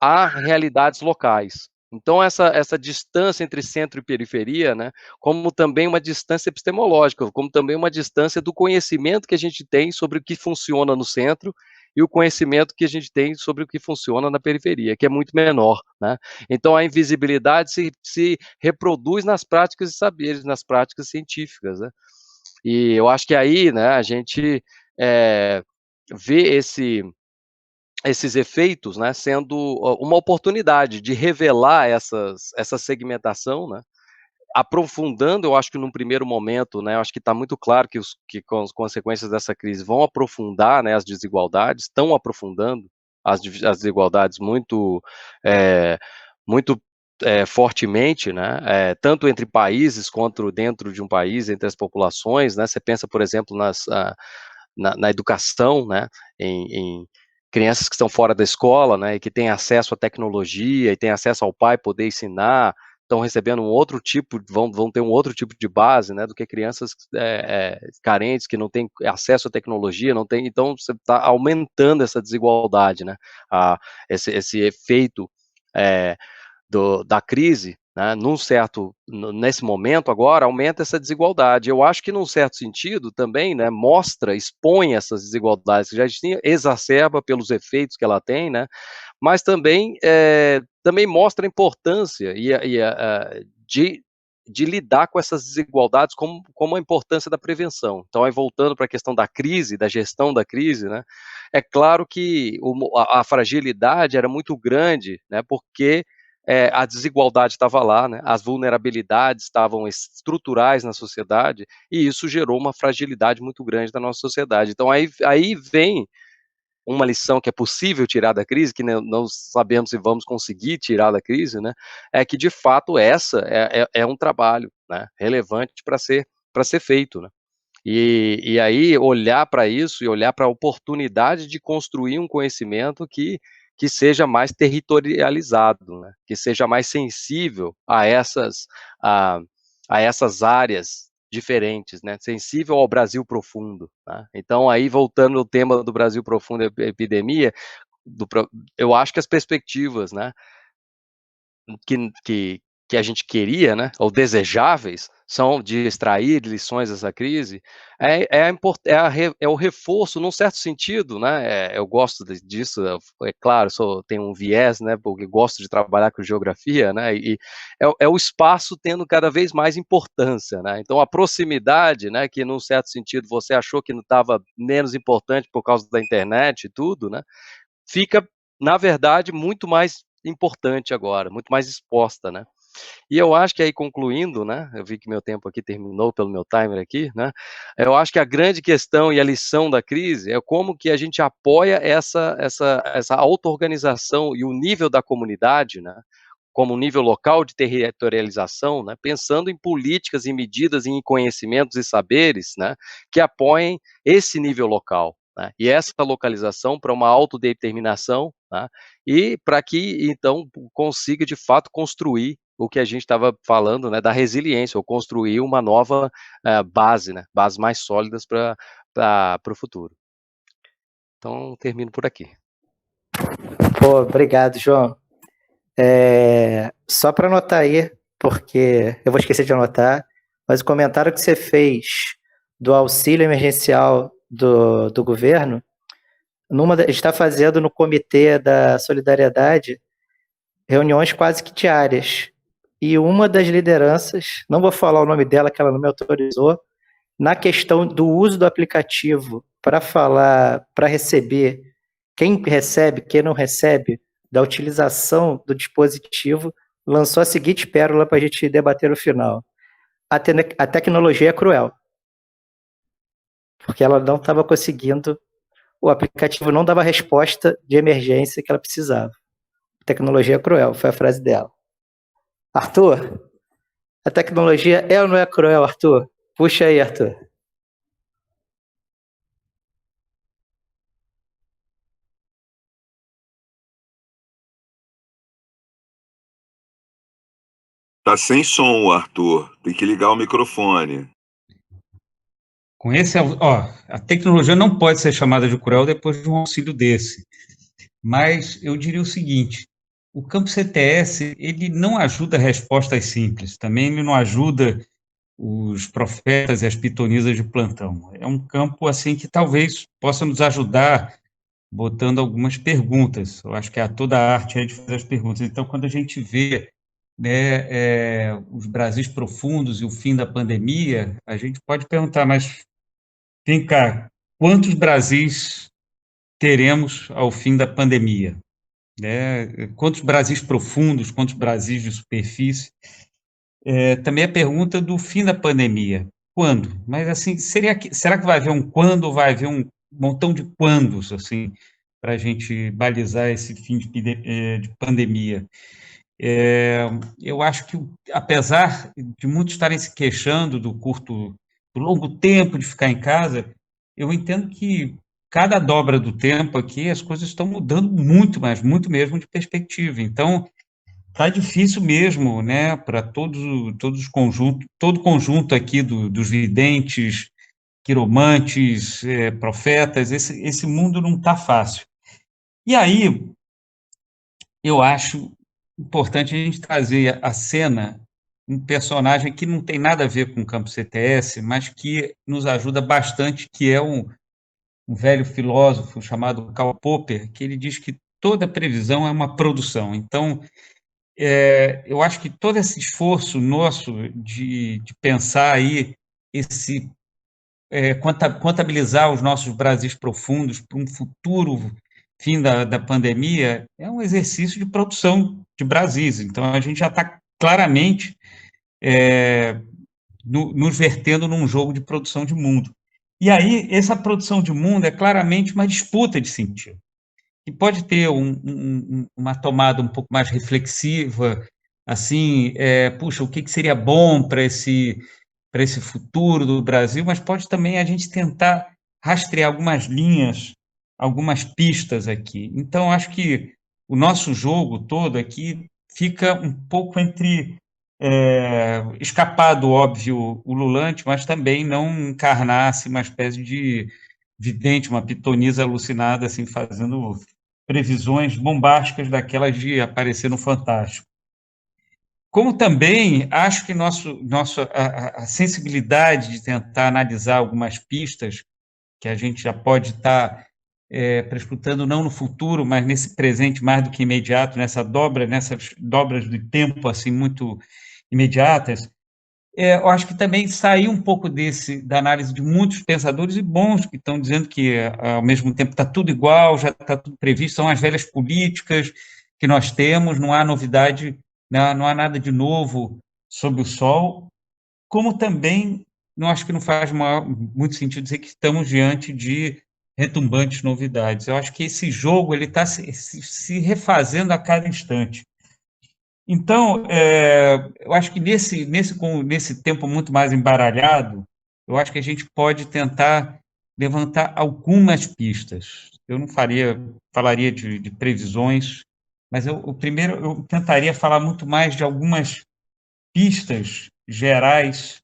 a realidades locais. Então, essa distância entre centro e periferia, né, como também uma distância epistemológica, como também uma distância do conhecimento que a gente tem sobre o que funciona no centro e o conhecimento que a gente tem sobre o que funciona na periferia, que é muito menor, né? Então, a invisibilidade se reproduz nas práticas de saberes, nas práticas científicas, né? E eu acho que aí, né, a gente vê esses efeitos, né, sendo uma oportunidade de revelar essa segmentação, né, aprofundando, eu acho que num primeiro momento, né, eu acho que está muito claro que com as consequências dessa crise vão aprofundar, né, as desigualdades, estão aprofundando as desigualdades muito, muito fortemente, né, tanto entre países quanto dentro de um país, entre as populações, né, você pensa, por exemplo, na educação, né, em crianças que estão fora da escola, né, e que têm acesso à tecnologia e têm acesso ao pai poder ensinar, estão recebendo um outro tipo, vão ter um outro tipo de base, né, do que crianças carentes que não têm acesso à tecnologia, não tem, então você está aumentando essa desigualdade, né, esse efeito da crise, né, nesse momento agora, aumenta essa desigualdade. Eu acho que num certo sentido também, né, expõe essas desigualdades que já existiam, exacerba pelos efeitos que ela tem, né, mas também mostra a importância de lidar com essas desigualdades como a importância da prevenção. Então, aí voltando para a questão da crise, da gestão da crise, né, é claro que a fragilidade era muito grande, né, porque a desigualdade estava lá, né, as vulnerabilidades estavam estruturais na sociedade, e isso gerou uma fragilidade muito grande da nossa sociedade. Então, aí vem uma lição que é possível tirar da crise, que não sabemos se vamos conseguir tirar da crise, né, é que, de fato, essa é um trabalho, né, relevante para ser feito, né. E aí olhar para isso e olhar para a oportunidade de construir um conhecimento que seja mais territorializado, né, que seja mais sensível a essas áreas diferentes, né, sensível ao Brasil profundo, né. Então, aí voltando ao tema do Brasil profundo e epidemia, eu acho que as perspectivas, né, que a gente queria, né, ou desejáveis, são de extrair lições dessa crise, é o reforço, num certo sentido, né, eu gosto disso, é claro, tenho um viés, né, porque gosto de trabalhar com geografia, né, e é o espaço tendo cada vez mais importância, né, então a proximidade, né, que num certo sentido você achou que não estava menos importante por causa da internet e tudo, né, fica, na verdade, muito mais importante agora, muito mais exposta, né. E eu acho que aí concluindo, né, eu vi que meu tempo aqui terminou pelo meu timer aqui, né, eu acho que a grande questão e a lição da crise é como que a gente apoia essa auto-organização e o nível da comunidade, né, como um nível local de territorialização, né, pensando em políticas e medidas, em conhecimentos e saberes, né, que apoiem esse nível local, né, e essa localização para uma autodeterminação, né, e para que, então, consiga, de fato, construir o que a gente estava falando, né, da resiliência, ou construir uma nova base, né, bases mais sólidas para o futuro. Então, termino por aqui. Pô, obrigado, João. Só para anotar aí, porque eu vou esquecer de anotar, mas o comentário que você fez do auxílio emergencial do governo, está fazendo no Comitê da Solidariedade reuniões quase que diárias. E uma das lideranças, não vou falar o nome dela, que ela não me autorizou, na questão do uso do aplicativo para falar, para receber, quem recebe, quem não recebe, da utilização do dispositivo, lançou a seguinte pérola para a gente debater no final. A tecnologia é cruel, porque ela não estava conseguindo, o aplicativo não dava a resposta de emergência que ela precisava. A tecnologia é cruel, foi a frase dela. Arthur, a tecnologia é ou não é cruel, Arthur? Puxa aí, Arthur. Tá sem som, Arthur. Tem que ligar o microfone. Com esse, a tecnologia não pode ser chamada de cruel depois de um auxílio desse. Mas eu diria o seguinte: o campo CTS ele não ajuda respostas simples. Também ele não ajuda os profetas e as pitonisas de plantão. É um campo assim que talvez possa nos ajudar botando algumas perguntas. Eu acho que toda a arte é de fazer as perguntas. Então, quando a gente vê, né, os Brasis profundos e o fim da pandemia, a gente pode perguntar, mas vem cá, quantos Brasis teremos ao fim da pandemia? Né? Quantos Brasis profundos, quantos Brasis de superfície? Também a pergunta do fim da pandemia. Quando? Mas, assim, será que vai haver um quando ou vai haver um montão de quandos, assim, para a gente balizar esse fim de pandemia? Eu acho que, apesar de muitos estarem se queixando do longo tempo de ficar em casa, eu entendo que cada dobra do tempo aqui as coisas estão mudando muito, mas muito mesmo de perspectiva. Então, tá difícil mesmo, né, para todo conjunto aqui dos videntes, quiromantes, profetas, esse mundo não está fácil. E aí, eu acho importante a gente trazer à cena um personagem que não tem nada a ver com o campo CTS, mas que nos ajuda bastante, que é um velho filósofo chamado Karl Popper, que ele diz que toda previsão é uma produção. Então, eu acho que todo esse esforço nosso de pensar aí contabilizar os nossos Brasis profundos para um futuro fim da pandemia é um exercício de produção de Brasis. Então, a gente já está claramente nos vertendo num jogo de produção de mundo. E aí, essa produção de mundo é claramente uma disputa de sentido, que pode ter uma tomada um pouco mais reflexiva, assim, puxa, o que seria bom para esse futuro do Brasil, mas pode também a gente tentar rastrear algumas linhas, algumas pistas aqui. Então, acho que o nosso jogo todo aqui fica um pouco entre escapar do óbvio ululante, mas também não encarnar-se uma espécie de vidente, uma pitonisa alucinada, assim, fazendo previsões bombásticas daquelas de aparecer no Fantástico. Como também acho que a sensibilidade de tentar analisar algumas pistas que a gente já pode estar prescrutando não no futuro, mas nesse presente mais do que imediato, nessas dobras de tempo assim muito imediatas, eu acho que também sair um pouco da análise de muitos pensadores e bons que estão dizendo que, ao mesmo tempo, está tudo igual, já está tudo previsto, são as velhas políticas que nós temos, não há novidade, não há nada de novo sob o sol, como também, não acho que não faz muito sentido dizer que estamos diante de retumbantes novidades. Eu acho que esse jogo ele está se refazendo a cada instante. Então, eu acho que nesse tempo muito mais embaralhado, eu acho que a gente pode tentar levantar algumas pistas. Eu não falaria de previsões, mas primeiro eu tentaria falar muito mais de algumas pistas gerais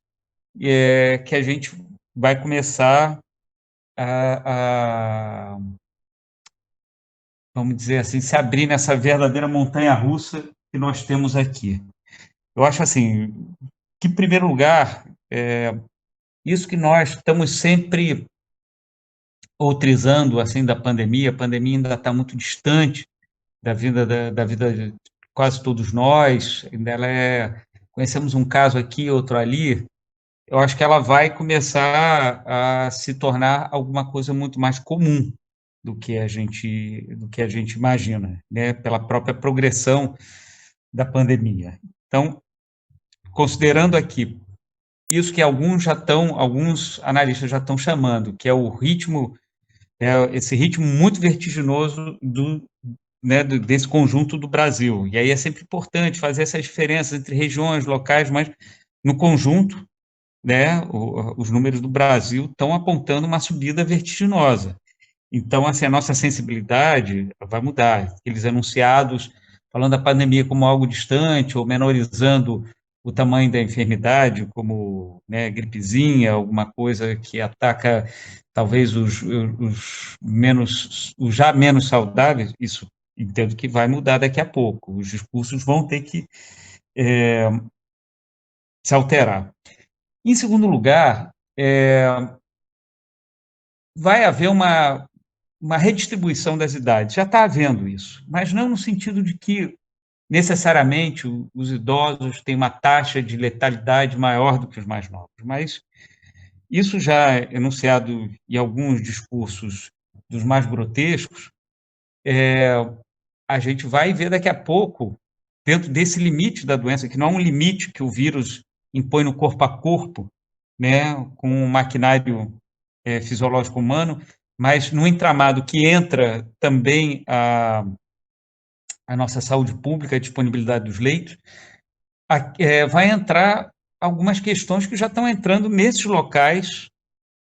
que a gente vai começar vamos dizer assim, se abrir nessa verdadeira montanha-russa que nós temos aqui. Eu acho assim, que, em primeiro lugar, isso que nós estamos sempre outrizando assim, da pandemia, a pandemia ainda está muito distante da vida de quase todos nós, conhecemos um caso aqui, outro ali, eu acho que ela vai começar a se tornar alguma coisa muito mais comum do que a gente imagina, né, pela própria progressão da pandemia. Então, considerando aqui isso que alguns analistas já estão chamando, que é o ritmo, esse ritmo muito vertiginoso desse conjunto do Brasil. E aí é sempre importante fazer essas diferenças entre regiões, locais, mas no conjunto, né, os números do Brasil estão apontando uma subida vertiginosa. Então, assim, a nossa sensibilidade vai mudar. Aqueles anunciados falando da pandemia como algo distante ou menorizando o tamanho da enfermidade, como, né, gripezinha, alguma coisa que ataca talvez os já menos saudáveis, isso entendo que vai mudar daqui a pouco. Os discursos vão ter que se alterar. Em segundo lugar, vai haver uma redistribuição das idades. Já está havendo isso, mas não no sentido de que necessariamente os idosos têm uma taxa de letalidade maior do que os mais novos, mas isso já é enunciado em alguns discursos dos mais grotescos, a gente vai ver daqui a pouco, dentro desse limite da doença, que não é um limite que o vírus impõe no corpo a corpo, né, com um maquinário fisiológico humano, mas no entramado que entra também a nossa saúde pública, a disponibilidade dos leitos, vai entrar algumas questões que já estão entrando nesses locais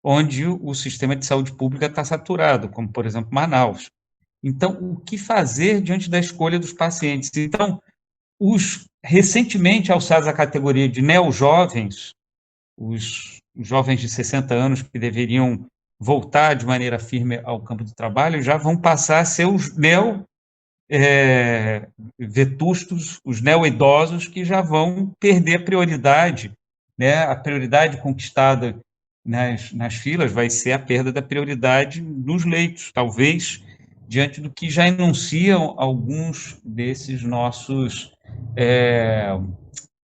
onde o sistema de saúde pública está saturado, como, por exemplo, Manaus. Então, o que fazer diante da escolha dos pacientes? Então, os recentemente alçados à categoria de neojovens, os jovens de 60 anos que deveriam voltar de maneira firme ao campo do trabalho, já vão passar a ser os vetustos, os neo-idosos, que já vão perder a prioridade, né? A prioridade conquistada nas filas vai ser a perda da prioridade nos leitos, talvez, diante do que já enunciam alguns desses nossos,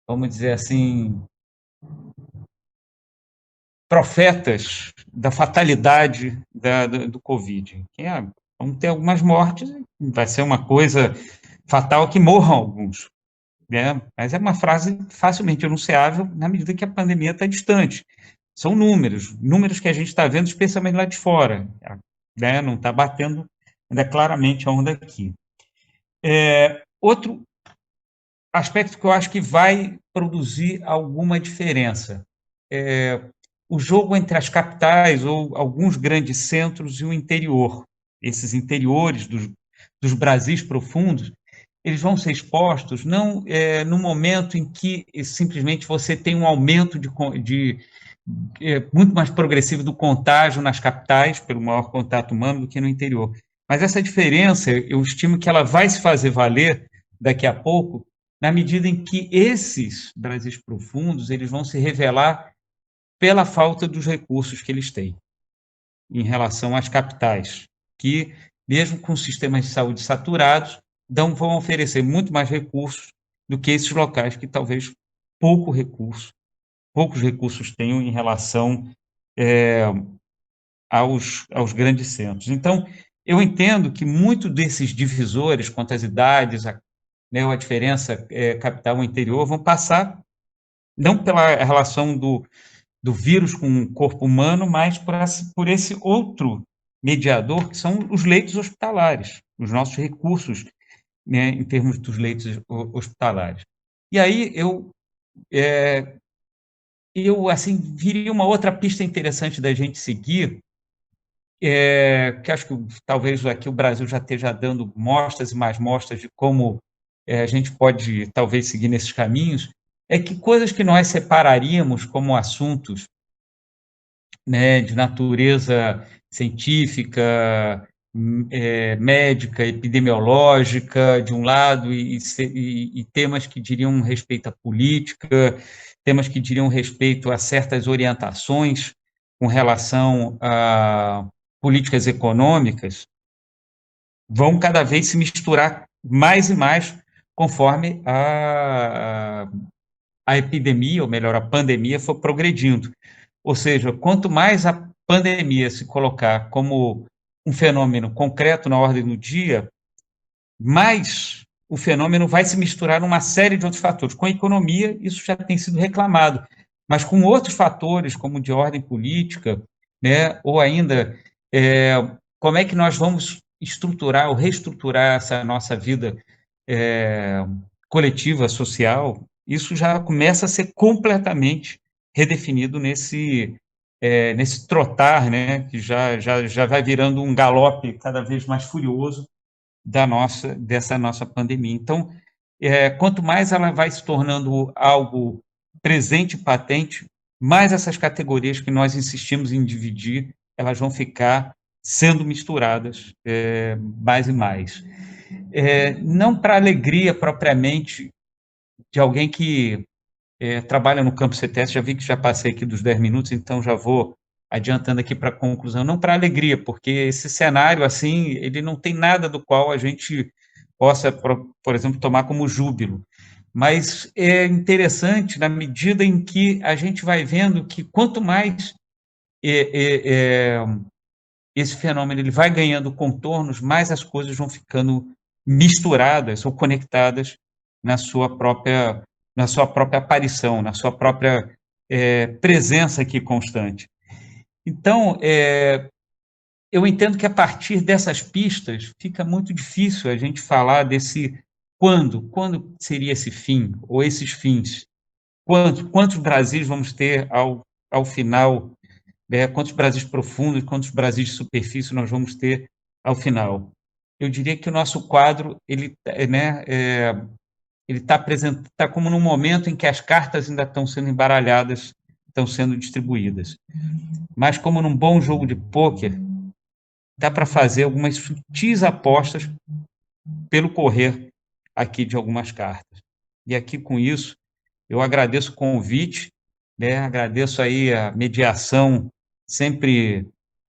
vamos dizer assim, profetas da fatalidade do Covid. Vamos ter algumas mortes, vai ser uma coisa fatal que morram alguns, né? Mas é uma frase facilmente enunciável na medida que a pandemia está distante. São números que a gente está vendo, especialmente lá de fora, né? Não está batendo ainda claramente a onda aqui. Outro aspecto que eu acho que vai produzir alguma diferença o jogo entre as capitais ou alguns grandes centros e o interior. Esses interiores dos Brasis profundos, eles vão ser expostos não no momento em que simplesmente você tem um aumento muito mais progressivo do contágio nas capitais, pelo maior contato humano, do que no interior. Mas essa diferença, eu estimo que ela vai se fazer valer daqui a pouco, na medida em que esses Brasis profundos eles vão se revelar pela falta dos recursos que eles têm em relação às capitais, que, mesmo com sistemas de saúde saturados, vão oferecer muito mais recursos do que esses locais que talvez poucos recursos tenham em relação aos grandes centros. Então, eu entendo que muito desses divisores quanto às idades, a diferença capital-interior, vão passar não pela relação do vírus com o corpo humano, mas por esse outro mediador, que são os leitos hospitalares, os nossos recursos, né, em termos dos leitos hospitalares. E aí eu assim, viria uma outra pista interessante da gente seguir, que acho que talvez aqui o Brasil já esteja dando mostras e mais mostras de como a gente pode talvez seguir nesses caminhos, é que coisas que nós separaríamos como assuntos, né, de natureza científica, médica, epidemiológica, de um lado, e temas que diriam respeito à política, temas que diriam respeito a certas orientações com relação a políticas econômicas, vão cada vez se misturar mais e mais conforme a epidemia, ou melhor, a pandemia, for progredindo. Ou seja, quanto mais a pandemia se colocar como um fenômeno concreto na ordem do dia, mais o fenômeno vai se misturar numa série de outros fatores. Com a economia, isso já tem sido reclamado, mas com outros fatores, como de ordem política, né, ou ainda como é que nós vamos estruturar ou reestruturar essa nossa vida coletiva, social, isso já começa a ser completamente redefinido nesse trotar, né, que já vai virando um galope cada vez mais furioso dessa nossa pandemia. Então, quanto mais ela vai se tornando algo presente e patente, mais essas categorias que nós insistimos em dividir, elas vão ficar sendo misturadas mais e mais. Não para alegria propriamente de alguém que trabalha no campo CTS, já vi que já passei aqui dos 10 minutos, então já vou adiantando aqui para a conclusão, não para alegria, porque esse cenário, assim, ele não tem nada do qual a gente possa, por exemplo, tomar como júbilo, mas é interessante na medida em que a gente vai vendo que quanto mais esse fenômeno ele vai ganhando contornos, mais as coisas vão ficando misturadas ou conectadas na sua própria aparição, na sua própria presença aqui constante. Então, eu entendo que a partir dessas pistas fica muito difícil a gente falar desse quando seria esse fim, ou esses fins. Quantos Brasis vamos ter ao final, quantos Brasis profundos, quantos Brasis de superfície nós vamos ter ao final. Eu diria que o nosso quadro, ele está como num momento em que as cartas ainda estão sendo embaralhadas, estão sendo distribuídas. Mas como num bom jogo de pôquer, dá para fazer algumas sutis apostas pelo correr aqui de algumas cartas. E aqui, com isso, eu agradeço o convite, agradeço aí a mediação sempre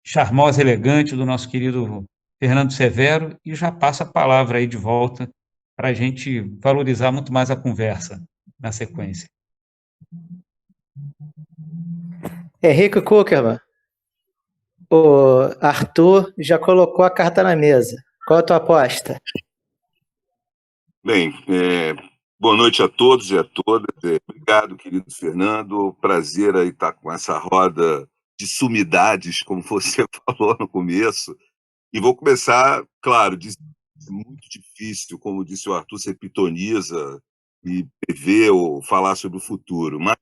charmosa e elegante do nosso querido Fernando Severo, e já passo a palavra aí de volta para a gente valorizar muito mais a conversa na sequência. Henrique Kuckerman, o Arthur já colocou a carta na mesa. Qual a tua aposta? Bem, boa noite a todos e a todas. Obrigado, querido Fernando. Prazer aí estar com essa roda de sumidades, como você falou no começo. E vou começar, claro, muito difícil, como disse o Arthur, ser pitoniza e prever ou falar sobre o futuro. Mas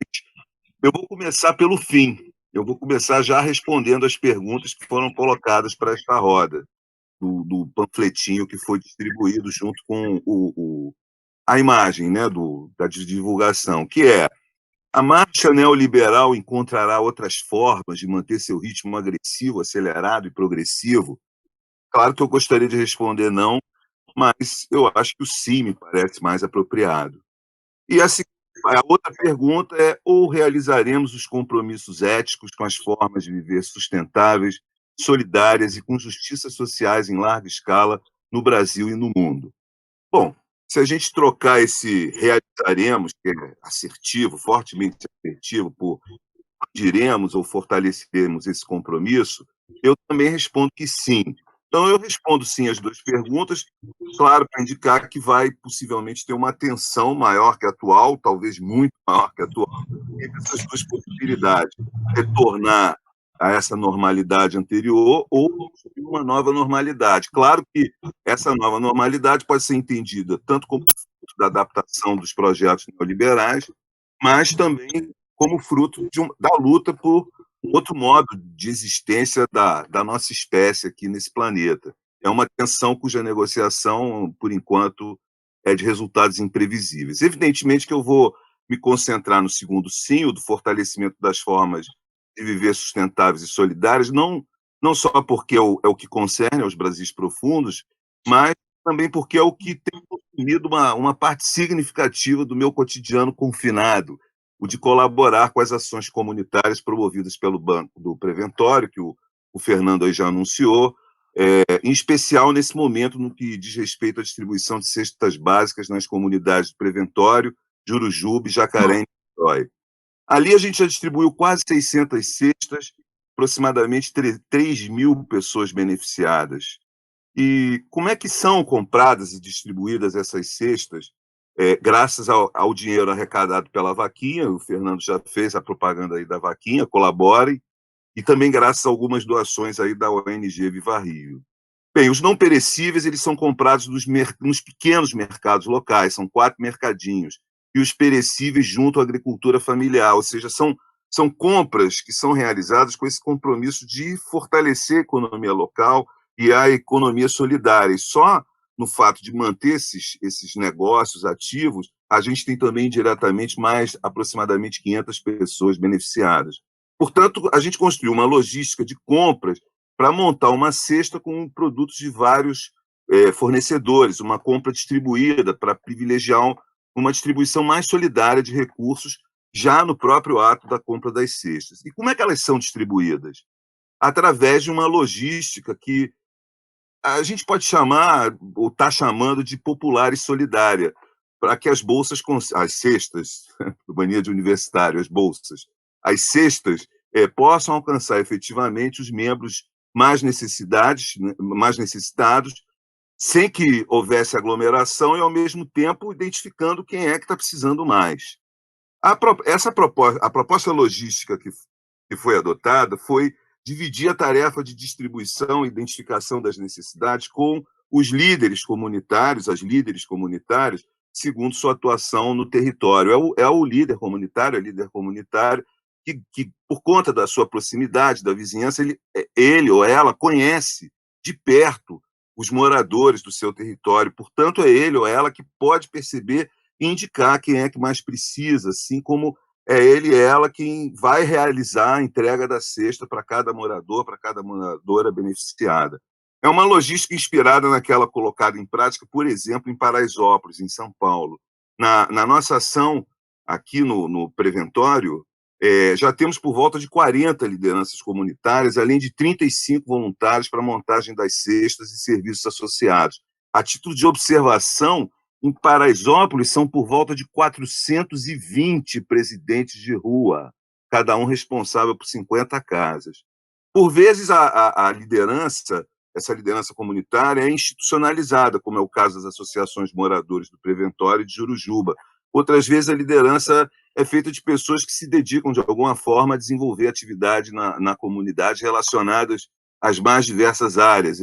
eu vou começar pelo fim. Eu vou começar já respondendo as perguntas que foram colocadas para esta roda, do panfletinho que foi distribuído junto com a imagem, né, da divulgação, que é: a marcha neoliberal encontrará outras formas de manter seu ritmo agressivo, acelerado e progressivo? Claro que eu gostaria de responder não, mas eu acho que o sim me parece mais apropriado. E a outra pergunta é: ou realizaremos os compromissos éticos com as formas de viver sustentáveis, solidárias e com justiças sociais em larga escala no Brasil e no mundo? Bom, se a gente trocar esse realizaremos, que é assertivo, fortemente assertivo, por diremos ou fortaleceremos esse compromisso, eu também respondo que sim. Então, eu respondo sim às duas perguntas, claro, para indicar que vai possivelmente ter uma tensão maior que a atual, talvez muito maior que a atual, entre essas duas possibilidades: retornar a essa normalidade anterior ou uma nova normalidade. Claro que essa nova normalidade pode ser entendida tanto como fruto da adaptação dos projetos neoliberais, mas também como fruto da luta por um outro modo de existência da nossa espécie aqui nesse planeta. É uma tensão cuja negociação, por enquanto, é de resultados imprevisíveis. Evidentemente que eu vou me concentrar no segundo sim, o do fortalecimento das formas de viver sustentáveis e solidárias, não não só porque é o que concerne aos Brasis profundos, mas também porque é o que tem consumido uma parte significativa do meu cotidiano confinado, o de colaborar com as ações comunitárias promovidas pelo Banco do Preventório, que o Fernando aí já anunciou, em especial nesse momento no que diz respeito à distribuição de cestas básicas nas comunidades do Preventório, Jurujuba, Jacaré e Niterói. Ali a gente já distribuiu quase 600 cestas, aproximadamente 3 mil pessoas beneficiadas. E como é que são compradas e distribuídas essas cestas? Graças ao dinheiro arrecadado pela vaquinha, o Fernando já fez a propaganda aí da vaquinha, colaborem, e também graças a algumas doações aí da ONG Viva Rio. Bem, os não perecíveis eles são comprados nos pequenos mercados locais, são 4 mercadinhos, e os perecíveis junto à agricultura familiar, ou seja, são compras que são realizadas com esse compromisso de fortalecer a economia local e a economia solidária. E só no fato de manter esses negócios ativos, a gente tem também diretamente mais aproximadamente 500 pessoas beneficiadas. Portanto, a gente construiu uma logística de compras para montar uma cesta com produtos de vários fornecedores, uma compra distribuída para privilegiar uma distribuição mais solidária de recursos já no próprio ato da compra das cestas. E como é que elas são distribuídas? Através de uma logística que a gente pode chamar, ou está chamando, de popular e solidária, para que as bolsas, as cestas, mania de universitário, as bolsas, as cestas possam alcançar efetivamente os membros mais necessitados, sem que houvesse aglomeração e, ao mesmo tempo, identificando quem é que está precisando mais. A proposta logística que foi adotada foi dividir a tarefa de distribuição e identificação das necessidades com os líderes comunitários, as líderes comunitárias, segundo sua atuação no território. É o líder comunitário, a líder comunitária, que, por conta da sua proximidade, da vizinhança, ele ou ela conhece de perto os moradores do seu território. Portanto, é ele ou ela que pode perceber e indicar quem é que mais precisa, assim como é ele e ela quem vai realizar a entrega da cesta para cada morador, para cada moradora beneficiada. É uma logística inspirada naquela colocada em prática, por exemplo, em Paraisópolis, em São Paulo. Na nossa ação aqui no Preventório, já temos por volta de 40 lideranças comunitárias, além de 35 voluntários para a montagem das cestas e serviços associados. A título de observação, em Paraisópolis são por volta de 420 presidentes de rua, cada um responsável por 50 casas. Por vezes, a liderança, essa liderança comunitária, é institucionalizada, como é o caso das associações de moradores do Preventório e de Jurujuba. Outras vezes, a liderança é feita de pessoas que se dedicam, de alguma forma, a desenvolver atividade na comunidade relacionadas às mais diversas áreas,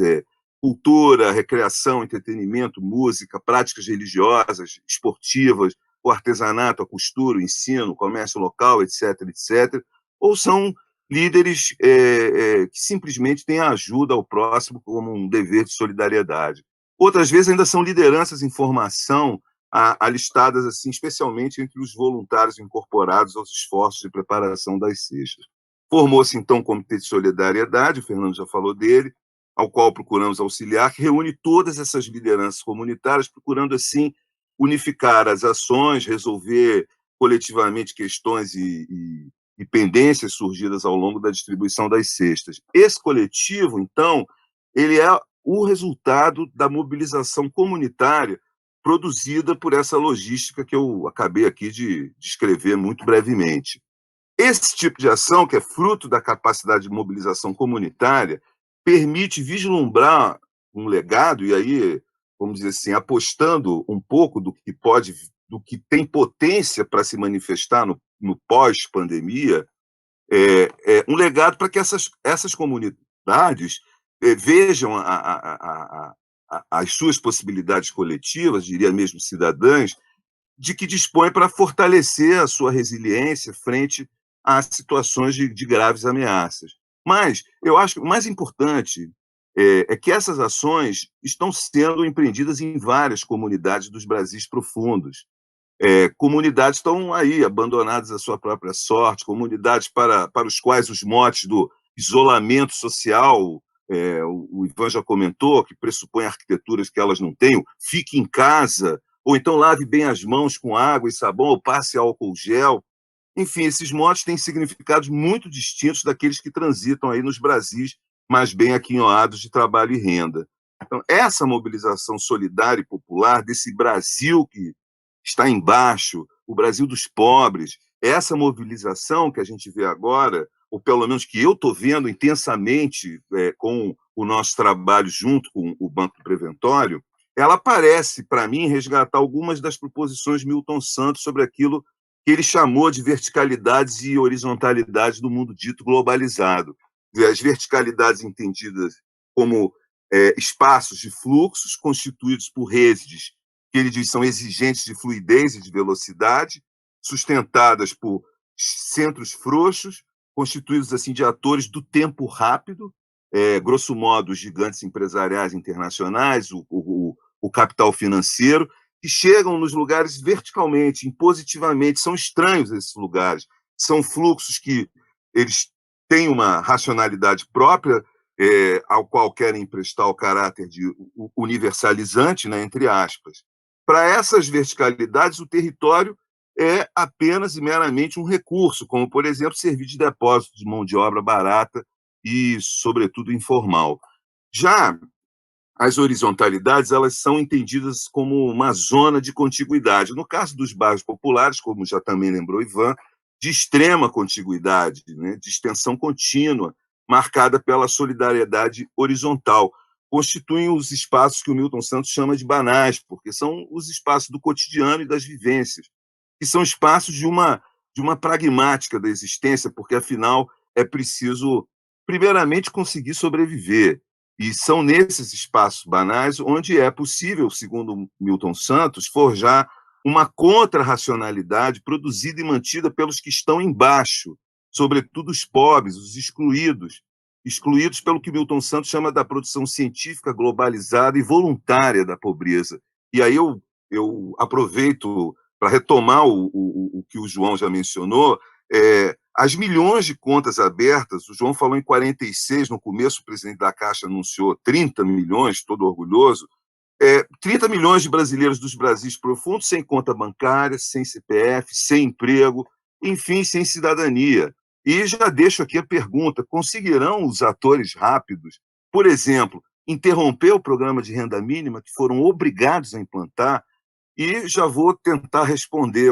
cultura, recreação, entretenimento, música, práticas religiosas, esportivas, o artesanato, a costura, o ensino, o comércio local, etc., etc., ou são líderes que simplesmente têm a ajuda ao próximo como um dever de solidariedade. Outras vezes ainda são lideranças em formação, alistadas assim, especialmente entre os voluntários incorporados aos esforços de preparação das cestas. Formou-se, então, o Comitê de Solidariedade, o Fernando já falou dele, ao qual procuramos auxiliar, que reúne todas essas lideranças comunitárias, procurando, assim, unificar as ações, resolver coletivamente questões e pendências surgidas ao longo da distribuição das cestas. Esse coletivo, então, ele é o resultado da mobilização comunitária produzida por essa logística que eu acabei aqui de descrever muito brevemente. Esse tipo de ação, que é fruto da capacidade de mobilização comunitária, permite vislumbrar um legado, e aí, vamos dizer assim, apostando um pouco do que tem potência para se manifestar no pós-pandemia, um legado para que essas comunidades vejam as suas possibilidades coletivas, diria mesmo cidadãs, de que dispõe para fortalecer a sua resiliência frente a situações de graves ameaças. Mas eu acho que o mais importante é que essas ações estão sendo empreendidas em várias comunidades dos Brasis profundos. Comunidades estão aí, abandonadas à sua própria sorte, comunidades para os quais os motes do isolamento social, o Ivan já comentou, que pressupõe arquiteturas que elas não tenham, fique em casa, ou então lave bem as mãos com água e sabão, ou passe álcool gel. Enfim, esses motes têm significados muito distintos daqueles que transitam aí nos Brasis mais bem aquinhoados de trabalho e renda. Então, essa mobilização solidária e popular desse Brasil que está embaixo, o Brasil dos pobres, essa mobilização que a gente vê agora, ou pelo menos que eu estou vendo intensamente com o nosso trabalho junto com o Banco Preventório, ela parece, para mim, resgatar algumas das proposições de Milton Santos sobre aquilo que ele chamou de verticalidades e horizontalidades do mundo dito globalizado. As verticalidades entendidas como espaços de fluxos constituídos por redes que ele diz são exigentes de fluidez e de velocidade, sustentadas por centros frouxos, constituídos assim de atores do tempo rápido, grosso modo, os gigantes empresariais internacionais, o capital financeiro, que chegam nos lugares verticalmente, impositivamente, são estranhos esses lugares, são fluxos que eles têm uma racionalidade própria, ao qual querem emprestar o caráter de universalizante, né, entre aspas. Para essas verticalidades, o território é apenas e meramente um recurso, como, por exemplo, servir de depósito de mão de obra barata e, sobretudo, informal. Já as horizontalidades, elas são entendidas como uma zona de contiguidade. No caso dos bairros populares, como já também lembrou Ivan, de extrema contiguidade, né, de extensão contínua, marcada pela solidariedade horizontal. Constituem os espaços que o Milton Santos chama de banais, porque são os espaços do cotidiano e das vivências, que são espaços de uma pragmática da existência, porque, afinal, é preciso, primeiramente, conseguir sobreviver. E são nesses espaços banais onde é possível, segundo Milton Santos, forjar uma contra-racionalidade produzida e mantida pelos que estão embaixo, sobretudo os pobres, os excluídos pelo que Milton Santos chama da produção científica globalizada e voluntária da pobreza. E aí eu aproveito para retomar o que o João já mencionou, as milhões de contas abertas, o João falou em 46, no começo o presidente da Caixa anunciou 30 milhões, todo orgulhoso, 30 milhões de brasileiros dos Brasis profundos sem conta bancária, sem CPF, sem emprego, enfim, sem cidadania. E já deixo aqui a pergunta, conseguirão os atores rápidos, por exemplo, interromper o programa de renda mínima que foram obrigados a implantar? E já vou tentar responder,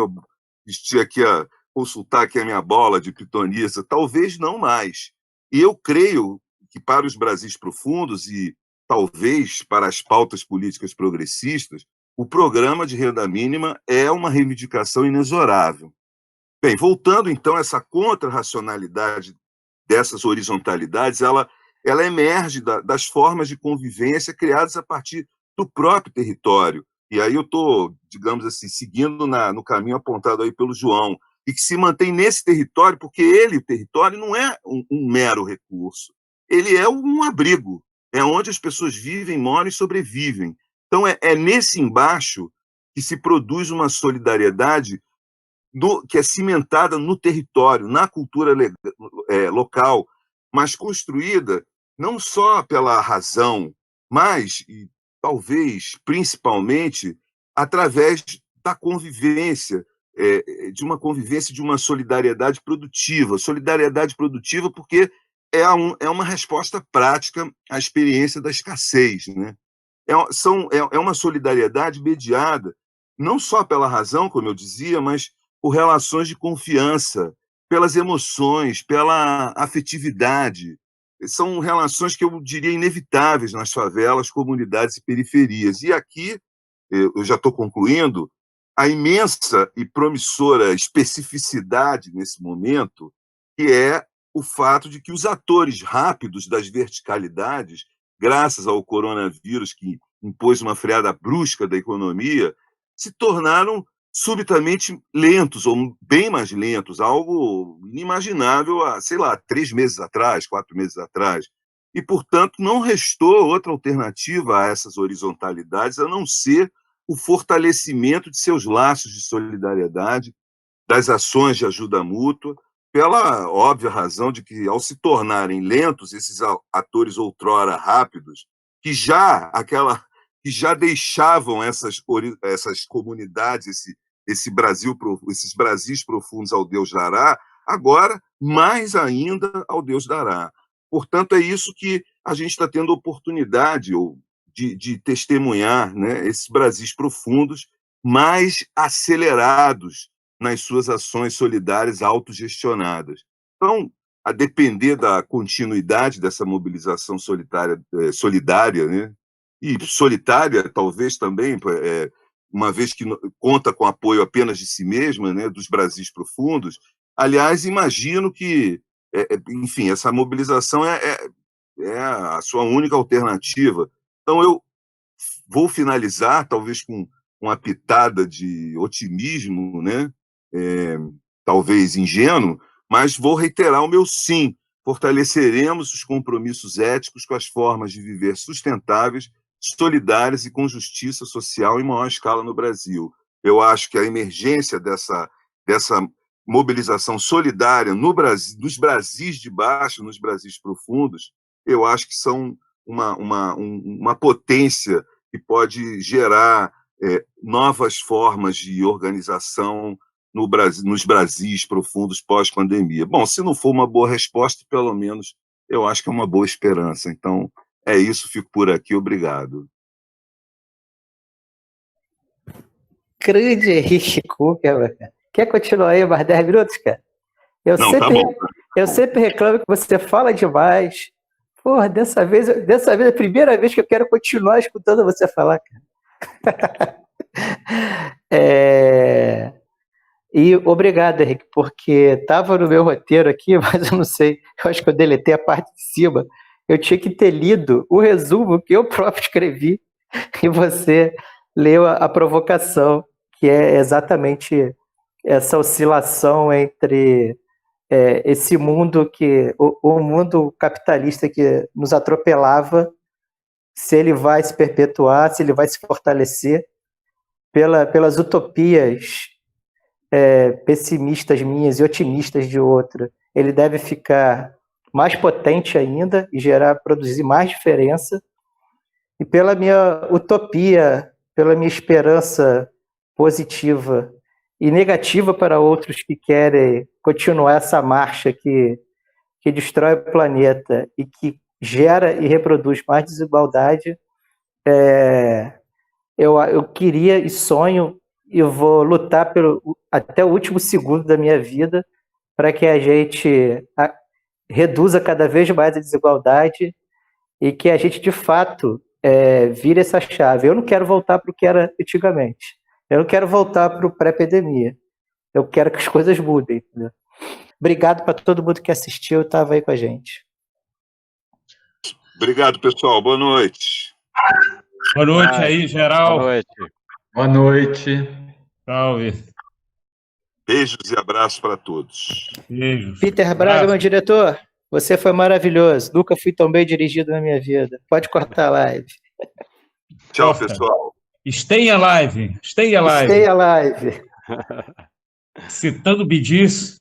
consultar aqui a minha bola de pitonisa, talvez não mais. E eu creio que para os Brasis profundos e talvez para as pautas políticas progressistas, o programa de renda mínima é uma reivindicação inexorável. Bem, voltando então a essa contra-racionalidade dessas horizontalidades, ela emerge das formas de convivência criadas a partir do próprio território. E aí eu estou, digamos assim, seguindo no caminho apontado aí pelo João, e que se mantém nesse território, porque o território, não é um mero recurso, ele é um abrigo, é onde as pessoas vivem, moram e sobrevivem. Então, é nesse embaixo que se produz uma solidariedade que é cimentada no território, na cultura local, mas construída não só pela razão, mas, e talvez principalmente, através da convivência, de uma convivência, de uma solidariedade produtiva. Solidariedade produtiva porque é uma resposta prática à experiência da escassez, né? É uma solidariedade mediada não só pela razão, como eu dizia, mas por relações de confiança, pelas emoções, pela afetividade. São relações que eu diria inevitáveis nas favelas, comunidades e periferias. E aqui, eu já estou concluindo, a imensa e promissora especificidade nesse momento, que é o fato de que os atores rápidos das verticalidades, graças ao coronavírus que impôs uma freada brusca da economia, se tornaram subitamente lentos, ou bem mais lentos, algo inimaginável há, 3 meses atrás, 4 meses atrás. E, portanto, não restou outra alternativa a essas horizontalidades a não ser o fortalecimento de seus laços de solidariedade, das ações de ajuda mútua, pela óbvia razão de que, ao se tornarem lentos, esses atores outrora rápidos, que já deixavam essas comunidades, esses Brasis profundos ao Deus dará, agora mais ainda ao Deus dará. Portanto, é isso que a gente está tendo oportunidade de testemunhar, né? Esses Brasis profundos mais acelerados nas suas ações solidárias autogestionadas. Então, a depender da continuidade dessa mobilização solidária, né? E solitária, talvez também, uma vez que conta com apoio apenas de si mesma, né? Dos Brasis profundos. Aliás, imagino que, enfim, essa mobilização é a sua única alternativa. Então, eu vou finalizar, talvez com uma pitada de otimismo, né? Talvez ingênuo, mas vou reiterar o meu sim. Fortaleceremos os compromissos éticos com as formas de viver sustentáveis, solidárias e com justiça social em maior escala no Brasil. Eu acho que a emergência dessa mobilização solidária no Brasil, nos Brasis de baixo, nos Brasis profundos, eu acho que são uma potência que pode gerar novas formas de organização nos Brasis profundos pós-pandemia. Bom, se não for uma boa resposta, pelo menos eu acho que é uma boa esperança. Então, é isso, fico por aqui, obrigado. Grande Henrique Kuckerman. Quer continuar aí mais 10 minutos, cara? Eu sempre reclamo que você fala demais. Porra, dessa vez é a primeira vez que eu quero continuar escutando você falar, cara. E obrigado, Henrique, porque estava no meu roteiro aqui, mas eu não sei, eu acho que eu deletei a parte de cima. Eu tinha que ter lido o resumo que eu próprio escrevi e você leu a provocação, que é exatamente essa oscilação entre esse mundo o mundo capitalista que nos atropelava, se ele vai se perpetuar, se ele vai se fortalecer pelas utopias pessimistas minhas e otimistas de outra. Ele deve ficar mais potente ainda e produzir mais diferença. E pela minha utopia, pela minha esperança positiva e negativa para outros que querem continuar essa marcha que destrói o planeta e que gera e reproduz mais desigualdade, eu queria e sonho e vou lutar até o último segundo da minha vida para que a gente reduza cada vez mais a desigualdade e que a gente, de fato, vire essa chave. Eu não quero voltar para o que era antigamente. Eu não quero voltar para o pré-pandemia. Eu quero que as coisas mudem. Entendeu? Obrigado para todo mundo que assistiu e estava aí com a gente. Obrigado, pessoal. Boa noite. Boa noite aí, geral. Boa noite. Boa noite. Salve. Beijos e abraços para todos. Beijos. Peter Braga, meu diretor, você foi maravilhoso. Nunca fui tão bem dirigido na minha vida. Pode cortar a live. Tchau, pessoal. Stay alive. Stay alive. Stay alive. Citando Bidis.